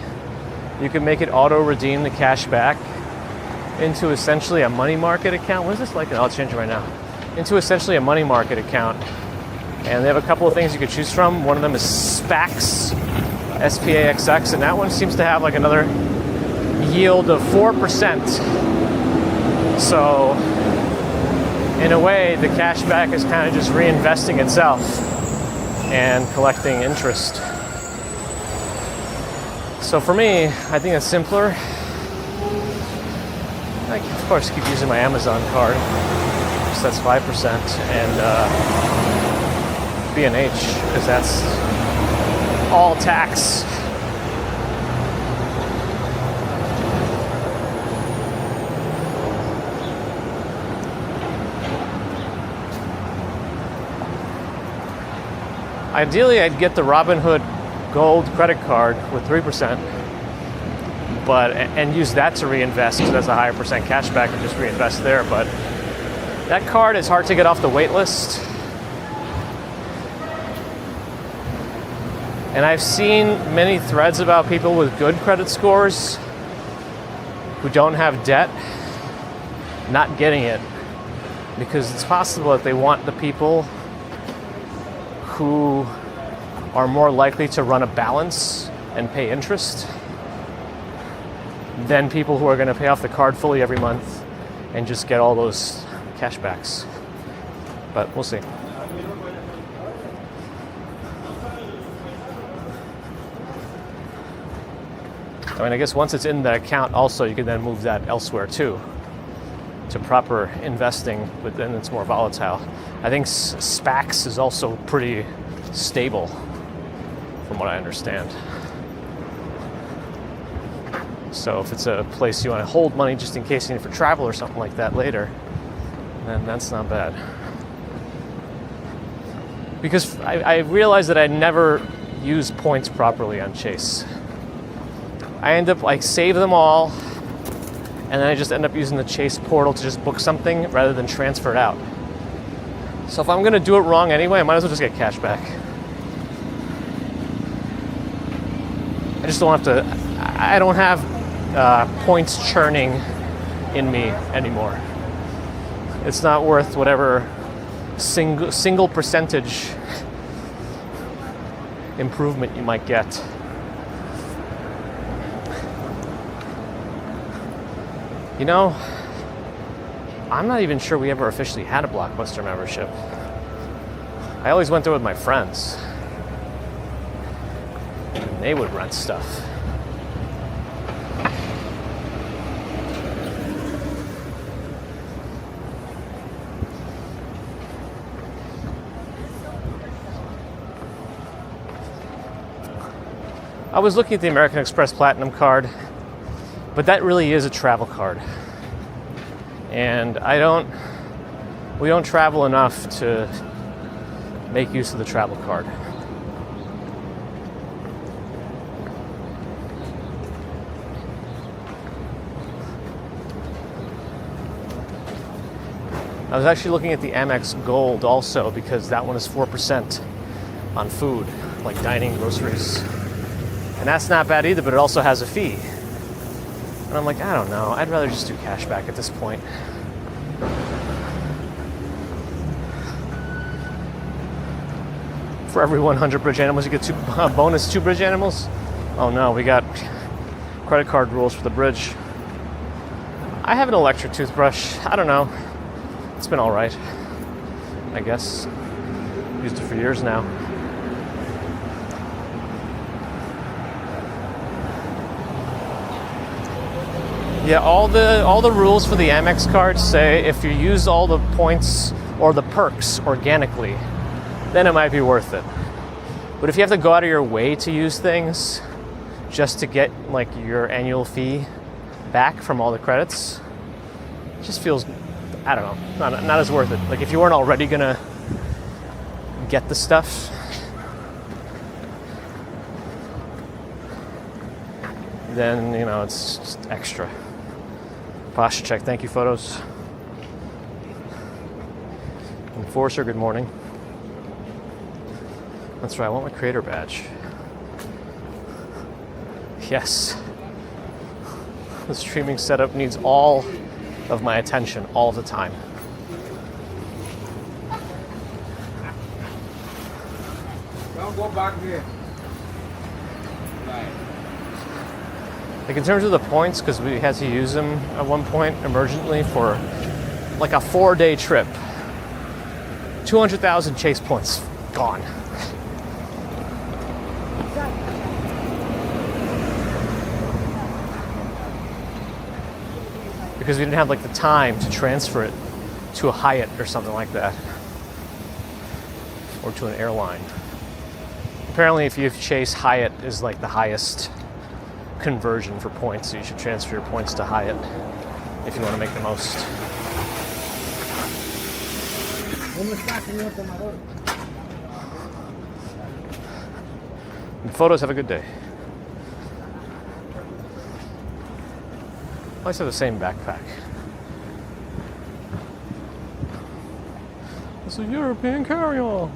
you can make it auto redeem the cash back into essentially a money market account. What is this like? I'll change it right now. Into essentially a money market account. And they have a couple of things you could choose from. One of them is SPAX, SPAXX, and that one seems to have like another yield of 4%. So, in a way, the cash back is kind of just reinvesting itself and collecting interest. So for me, I think it's simpler. I can, of course, keep using my Amazon card, so that's 5%, and B&H, because that's all tax. Ideally, I'd get the Robinhood Gold credit card with 3%, and use that to reinvest, because that's a higher percent cash back, and just reinvest there. But that card is hard to get off the wait list. And I've seen many threads about people with good credit scores who don't have debt not getting it, because it's possible that they want the people who are more likely to run a balance and pay interest than people who are going to pay off the card fully every month and just get all those cashbacks. But we'll see. I mean, I guess once it's in the account also, you can then move that elsewhere too, to proper investing, but then it's more volatile. I think SPAX is also pretty stable, from what I understand. So if it's a place you want to hold money just in case you need it for travel or something like that later, then that's not bad. Because I realized that I never use points properly on Chase. I end up save them all, and then I just end up using the Chase portal to just book something rather than transfer it out. So if I'm going to do it wrong anyway, I might as well just get cash back. I just don't have to. I don't have points churning in me anymore. It's not worth whatever single percentage improvement you might get. You know, I'm not even sure we ever officially had a Blockbuster membership. I always went there with my friends, and they would rent stuff. I was looking at the American Express Platinum card, but that really is a travel card. And we don't travel enough to make use of the travel card. I was actually looking at the Amex Gold also, because that one is 4% on food, like dining, groceries. And that's not bad either, but it also has a fee. And I'm like, I don't know. I'd rather just do cash back at this point. For every 100 bridge animals, you get bonus 2 bridge animals. Oh no, we got credit card rules for the bridge. I have an electric toothbrush. I don't know. It's been all right, I guess. Used it for years now. Yeah, all the rules for the Amex card say if you use all the points or the perks organically, then it might be worth it. But if you have to go out of your way to use things just to get like your annual fee back from all the credits, it just feels, I don't know, not as worth it. Like if you weren't already gonna get the stuff, then you know it's just extra. Posture check, thank you, photos. Enforcer, good morning. That's right, I want my creator badge. Yes. The streaming setup needs all of my attention all the time. Don't go back there. Right. Like in terms of the points, because we had to use them at one point emergently for like a 4-day trip. 200,000 chase points gone. Because we didn't have like the time to transfer it to a Hyatt or something like that. Or to an airline. Apparently if you chase, Hyatt is like the highest conversion for points, so you should transfer your points to Hyatt if you want to make the most. And photos, have a good day. I always have the same backpack. It's a European carry-on.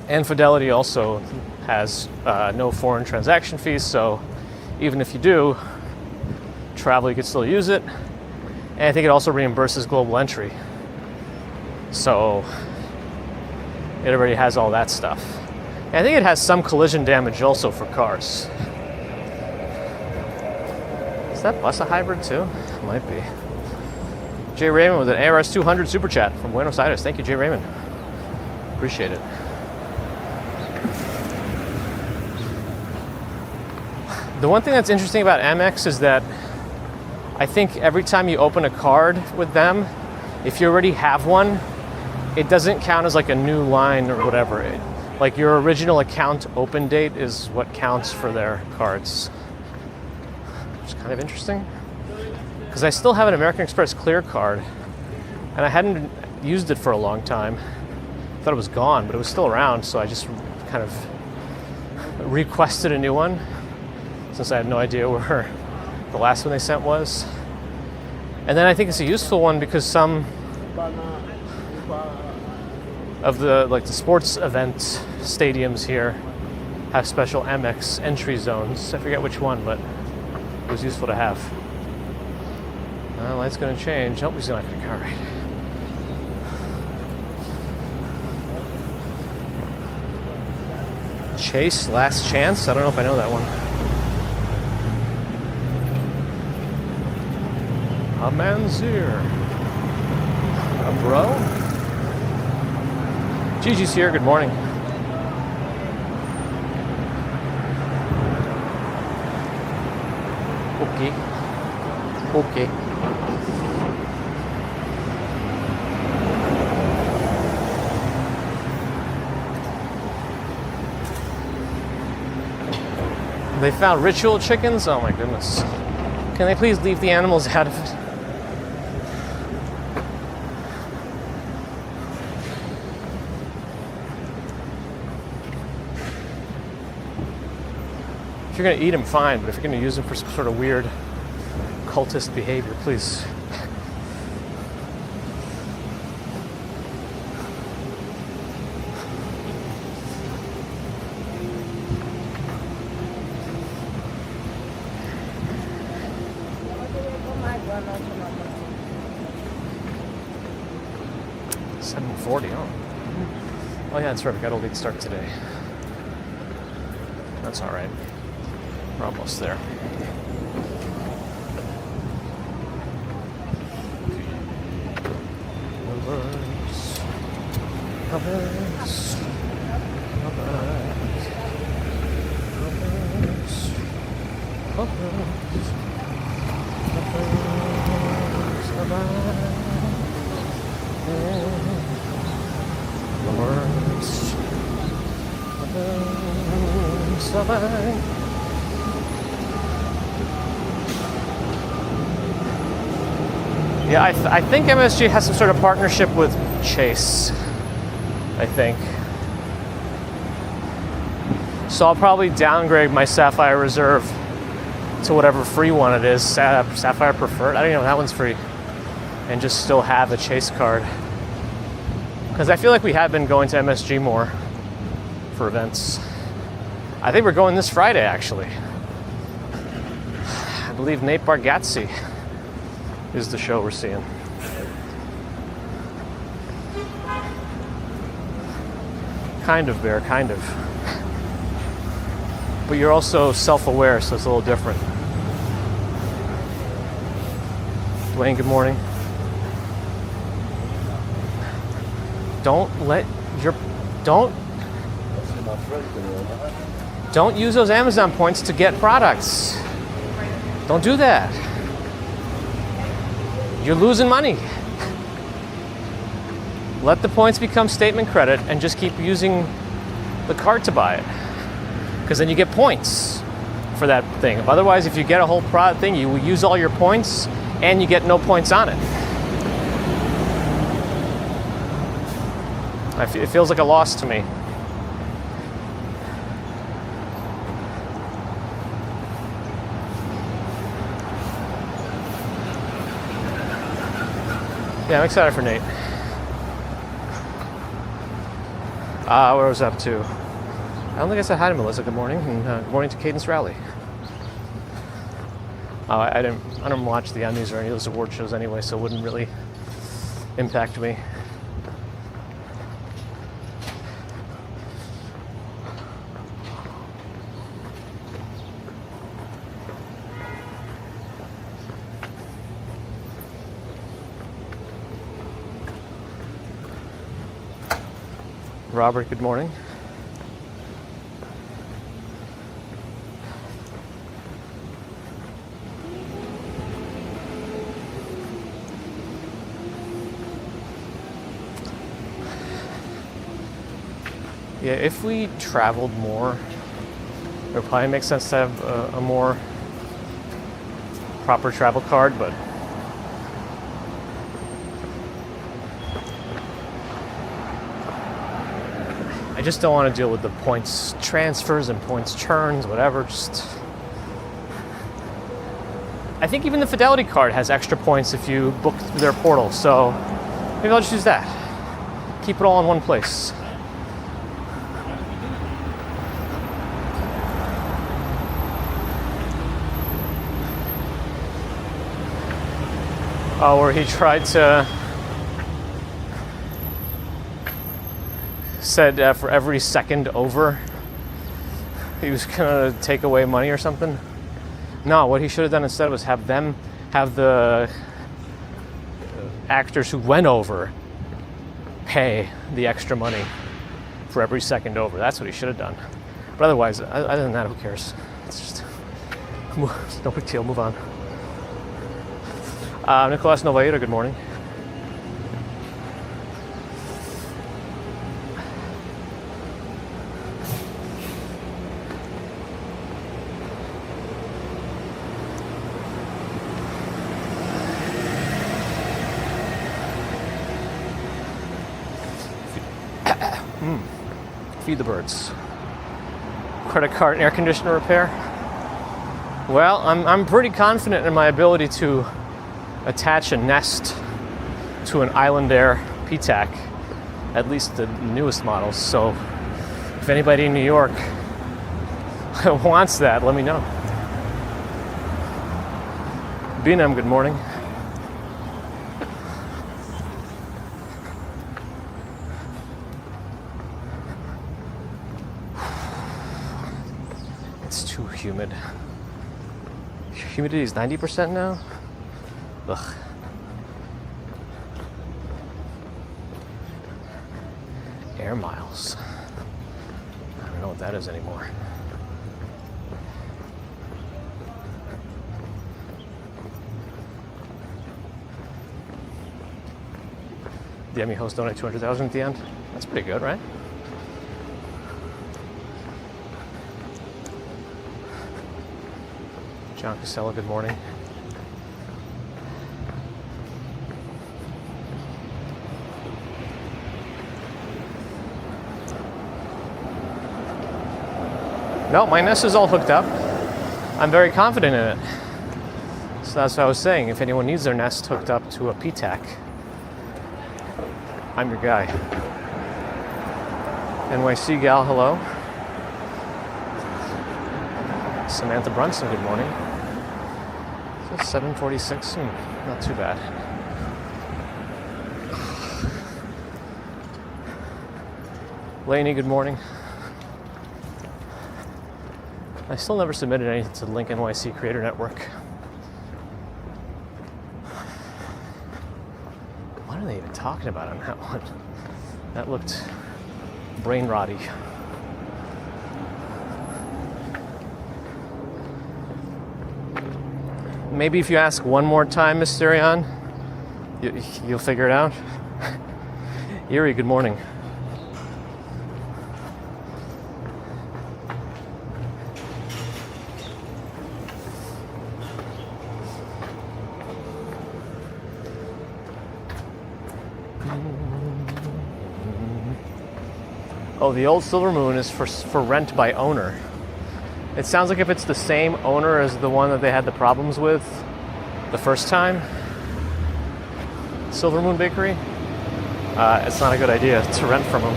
And Fidelity also has no foreign transaction fees, so even if you do travel, you can still use it. And I think it also reimburses global entry. So it already has all that stuff. And I think it has some collision damage also for cars. Is that bus a hybrid too? It might be. Jay Raymond with an ARS 200 super chat from Buenos Aires. Thank you, Jay Raymond. Appreciate it. The one thing that's interesting about Amex is that I think every time you open a card with them, if you already have one, it doesn't count as like a new line or whatever. Like your original account open date is what counts for their cards. Which is kind of interesting. Because I still have an American Express Clear card, and I hadn't used it for a long time. I thought it was gone, but it was still around, so I just kind of requested a new one, since I had no idea where the last one they sent was. And then I think it's a useful one because some of the sports event stadiums here have special Amex entry zones. I forget which one, but it was useful to have. Light's gonna change. Oh, he's not gonna car right. Chase, last chance? I don't know if I know that one. A man's here. A bro? Gigi's here, good morning. Okay. They found ritual chickens? Oh my goodness. Can they please leave the animals out of it? If you're gonna eat them, fine, but if you're gonna use them for some sort of weird cultist behavior, please. $7:40. Oh yeah, that's right. We got a late start today. That's all right. We're almost there. Others. Yeah, I think MSG has some sort of partnership with Chase, I think. So I'll probably downgrade my Sapphire Reserve to whatever free one it is, Sapphire Preferred, I don't know, that one's free, and just still have a Chase card. Because I feel like we have been going to MSG more for events. I think we're going this Friday, actually. I believe Nate Bargatze is the show we're seeing. Kind of, Bear, kind of. But you're also self-aware, so it's a little different. Dwayne, good morning. Don't use those Amazon points to get products. Don't do that. You're losing money. Let the points become statement credit and just keep using the card to buy it. Because then you get points for that thing. Otherwise, if you get a whole product thing, you will use all your points and you get no points on it. It feels like a loss to me. Yeah, I'm excited for Nate. Where was I up to? I don't think I said hi to Melissa. Good morning, and good morning to Cadence Rally. I don't watch the Emmys or any of those award shows anyway, so it wouldn't really impact me. Robert, good morning. Yeah, if we traveled more, it would probably make sense to have a more proper travel card, but I just don't want to deal with the points transfers and points churns, whatever. I think even the Fidelity card has extra points if you book through their portal, so maybe I'll just use that. Keep it all in one place. Oh, where he tried to said for every second over he was gonna take away money or something. No, what he should have done instead was have the actors who went over pay the extra money for every second over. That's what he should have done. But otherwise, other than that, who cares? It's just no big deal. Move on. Nicolas Novaira, good morning. Feed the birds. Credit card and air conditioner repair. Well, I'm pretty confident in my ability to attach a Nest to an Island Air PTAC, at least the newest models. So if anybody in New York wants that, let me know. Binam, good morning. It's too humid. Humidity is 90% now? Ugh. Air miles. I don't know what that is anymore. The Emmy host donate 200,000 at the end. That's pretty good, right? John Casella, good morning. No, my Nest is all hooked up. I'm very confident in it. So that's what I was saying. If anyone needs their Nest hooked up to a PTAC, I'm your guy. NYC gal, hello. Samantha Brunson, good morning. It's 7:46, not too bad. Lainey, good morning. I still never submitted anything to the Link NYC Creator Network. What are they even talking about on that one? That looked brain rotty. Maybe if you ask one more time, Mysterion, you'll figure it out. Erie, good morning. Oh, the old Silver Moon is for rent by owner. It sounds like if it's the same owner as the one that they had the problems with the first time, Silver Moon Bakery, it's not a good idea to rent from them.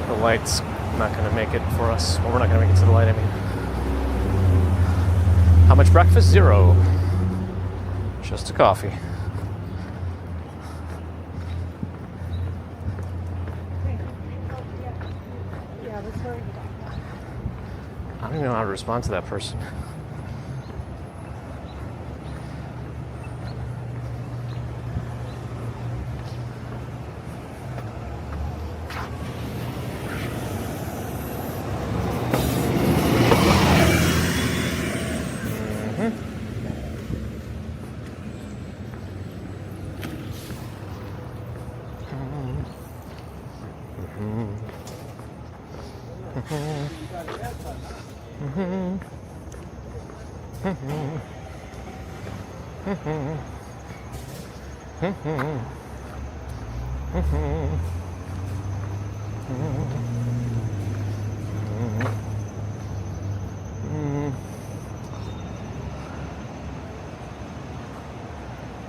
The light's not going to make it for us. Well, we're not going to make it to the light, I mean. How much breakfast? 0. Just a coffee. I don't even know how to respond to that person.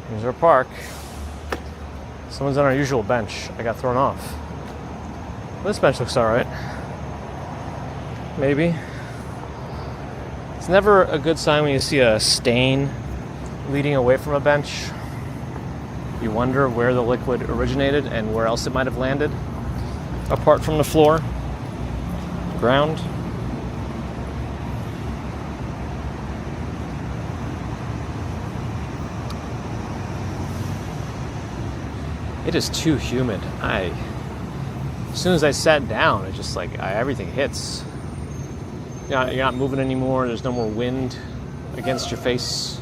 Here's our park. Someone's on our usual bench. I got thrown off. This bench looks alright. Maybe. It's never a good sign when you see a stain leading away from a bench. You wonder where the liquid originated and where else it might have landed, apart from the floor, ground. It is too humid. As soon as I sat down, it just like everything hits. You're not moving anymore. There's no more wind against your face.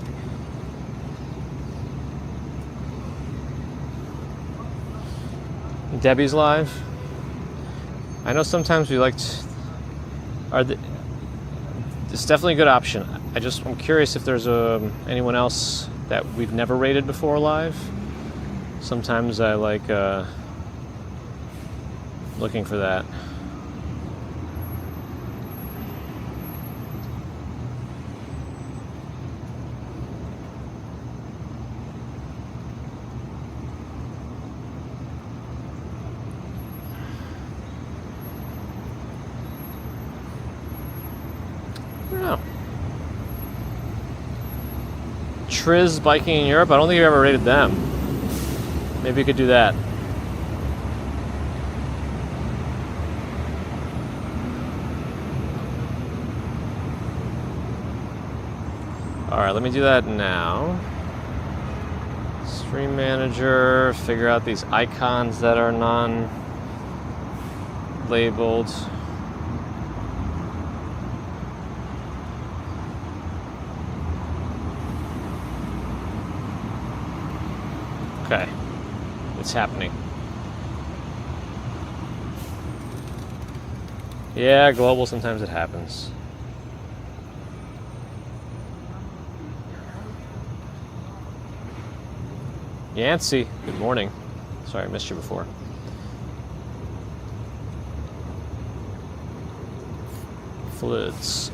Debbie's live. I know sometimes we it's definitely a good option. I'm curious if there's anyone else that we've never rated before live. Sometimes I like looking for that. Triz Biking in Europe. I don't think you've ever rated them. Maybe you could do that. Alright, let me do that now. Stream Manager, figure out these icons that are non-labeled. Okay. It's happening. Yeah, global, sometimes it happens. Yancy, good morning. Sorry, I missed you before. Fluids.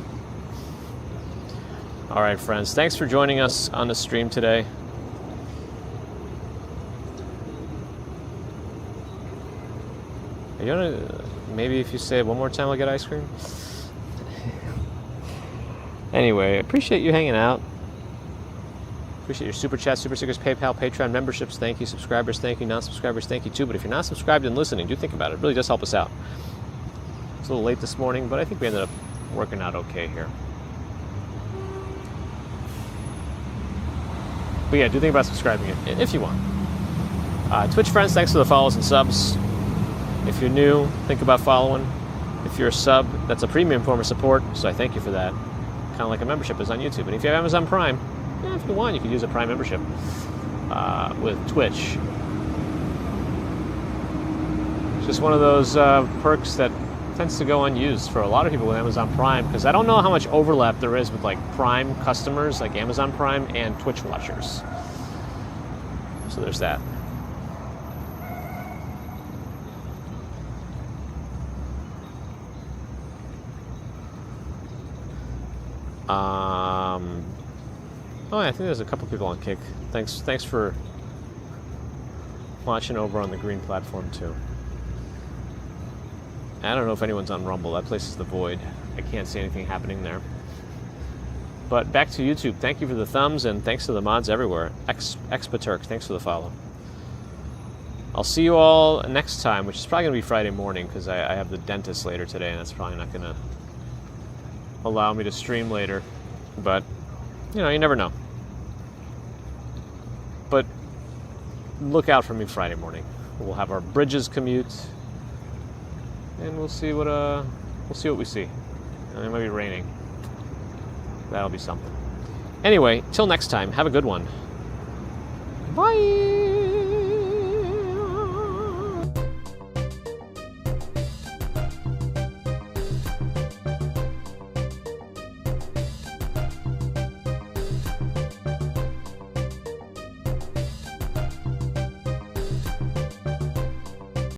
All right, friends. Thanks for joining us on the stream today. You wanna, maybe if you say it one more time, I'll get ice cream. Anyway, appreciate you hanging out. Appreciate your super chats, super stickers, PayPal, Patreon memberships. Thank you, subscribers. Thank you, non-subscribers. Thank you too. But if you're not subscribed and listening, do think about it. It really does help us out. It's a little late this morning, but I think we ended up working out okay here. But yeah, do think about subscribing if you want. Twitch friends, thanks for the follows and subs. If you're new, think about following. If you're a sub, that's a premium form of support, so I thank you for that. Kind of like a membership is on YouTube. And if you have Amazon Prime, if you want, you could use a Prime membership with Twitch. It's just one of those perks that tends to go unused for a lot of people with Amazon Prime, because I don't know how much overlap there is with like Prime customers, like Amazon Prime, and Twitch watchers. So there's that. Oh, I think there's a couple people on Kick. Thanks for watching over on the green platform too. I don't know if anyone's on Rumble. That place is the void. I can't see anything happening there. But back to YouTube. Thank you for the thumbs, and thanks to the mods everywhere. Expaturk, thanks for the follow. I'll see you all next time, which is probably going to be Friday morning, because I have the dentist later today, and that's probably not going to allow me to stream later. But, you know, you never know. But look out for me Friday morning. We'll have our Bridges commute, and we'll see what we see. It might be raining. That'll be something. Anyway, till next time, have a good one. Bye.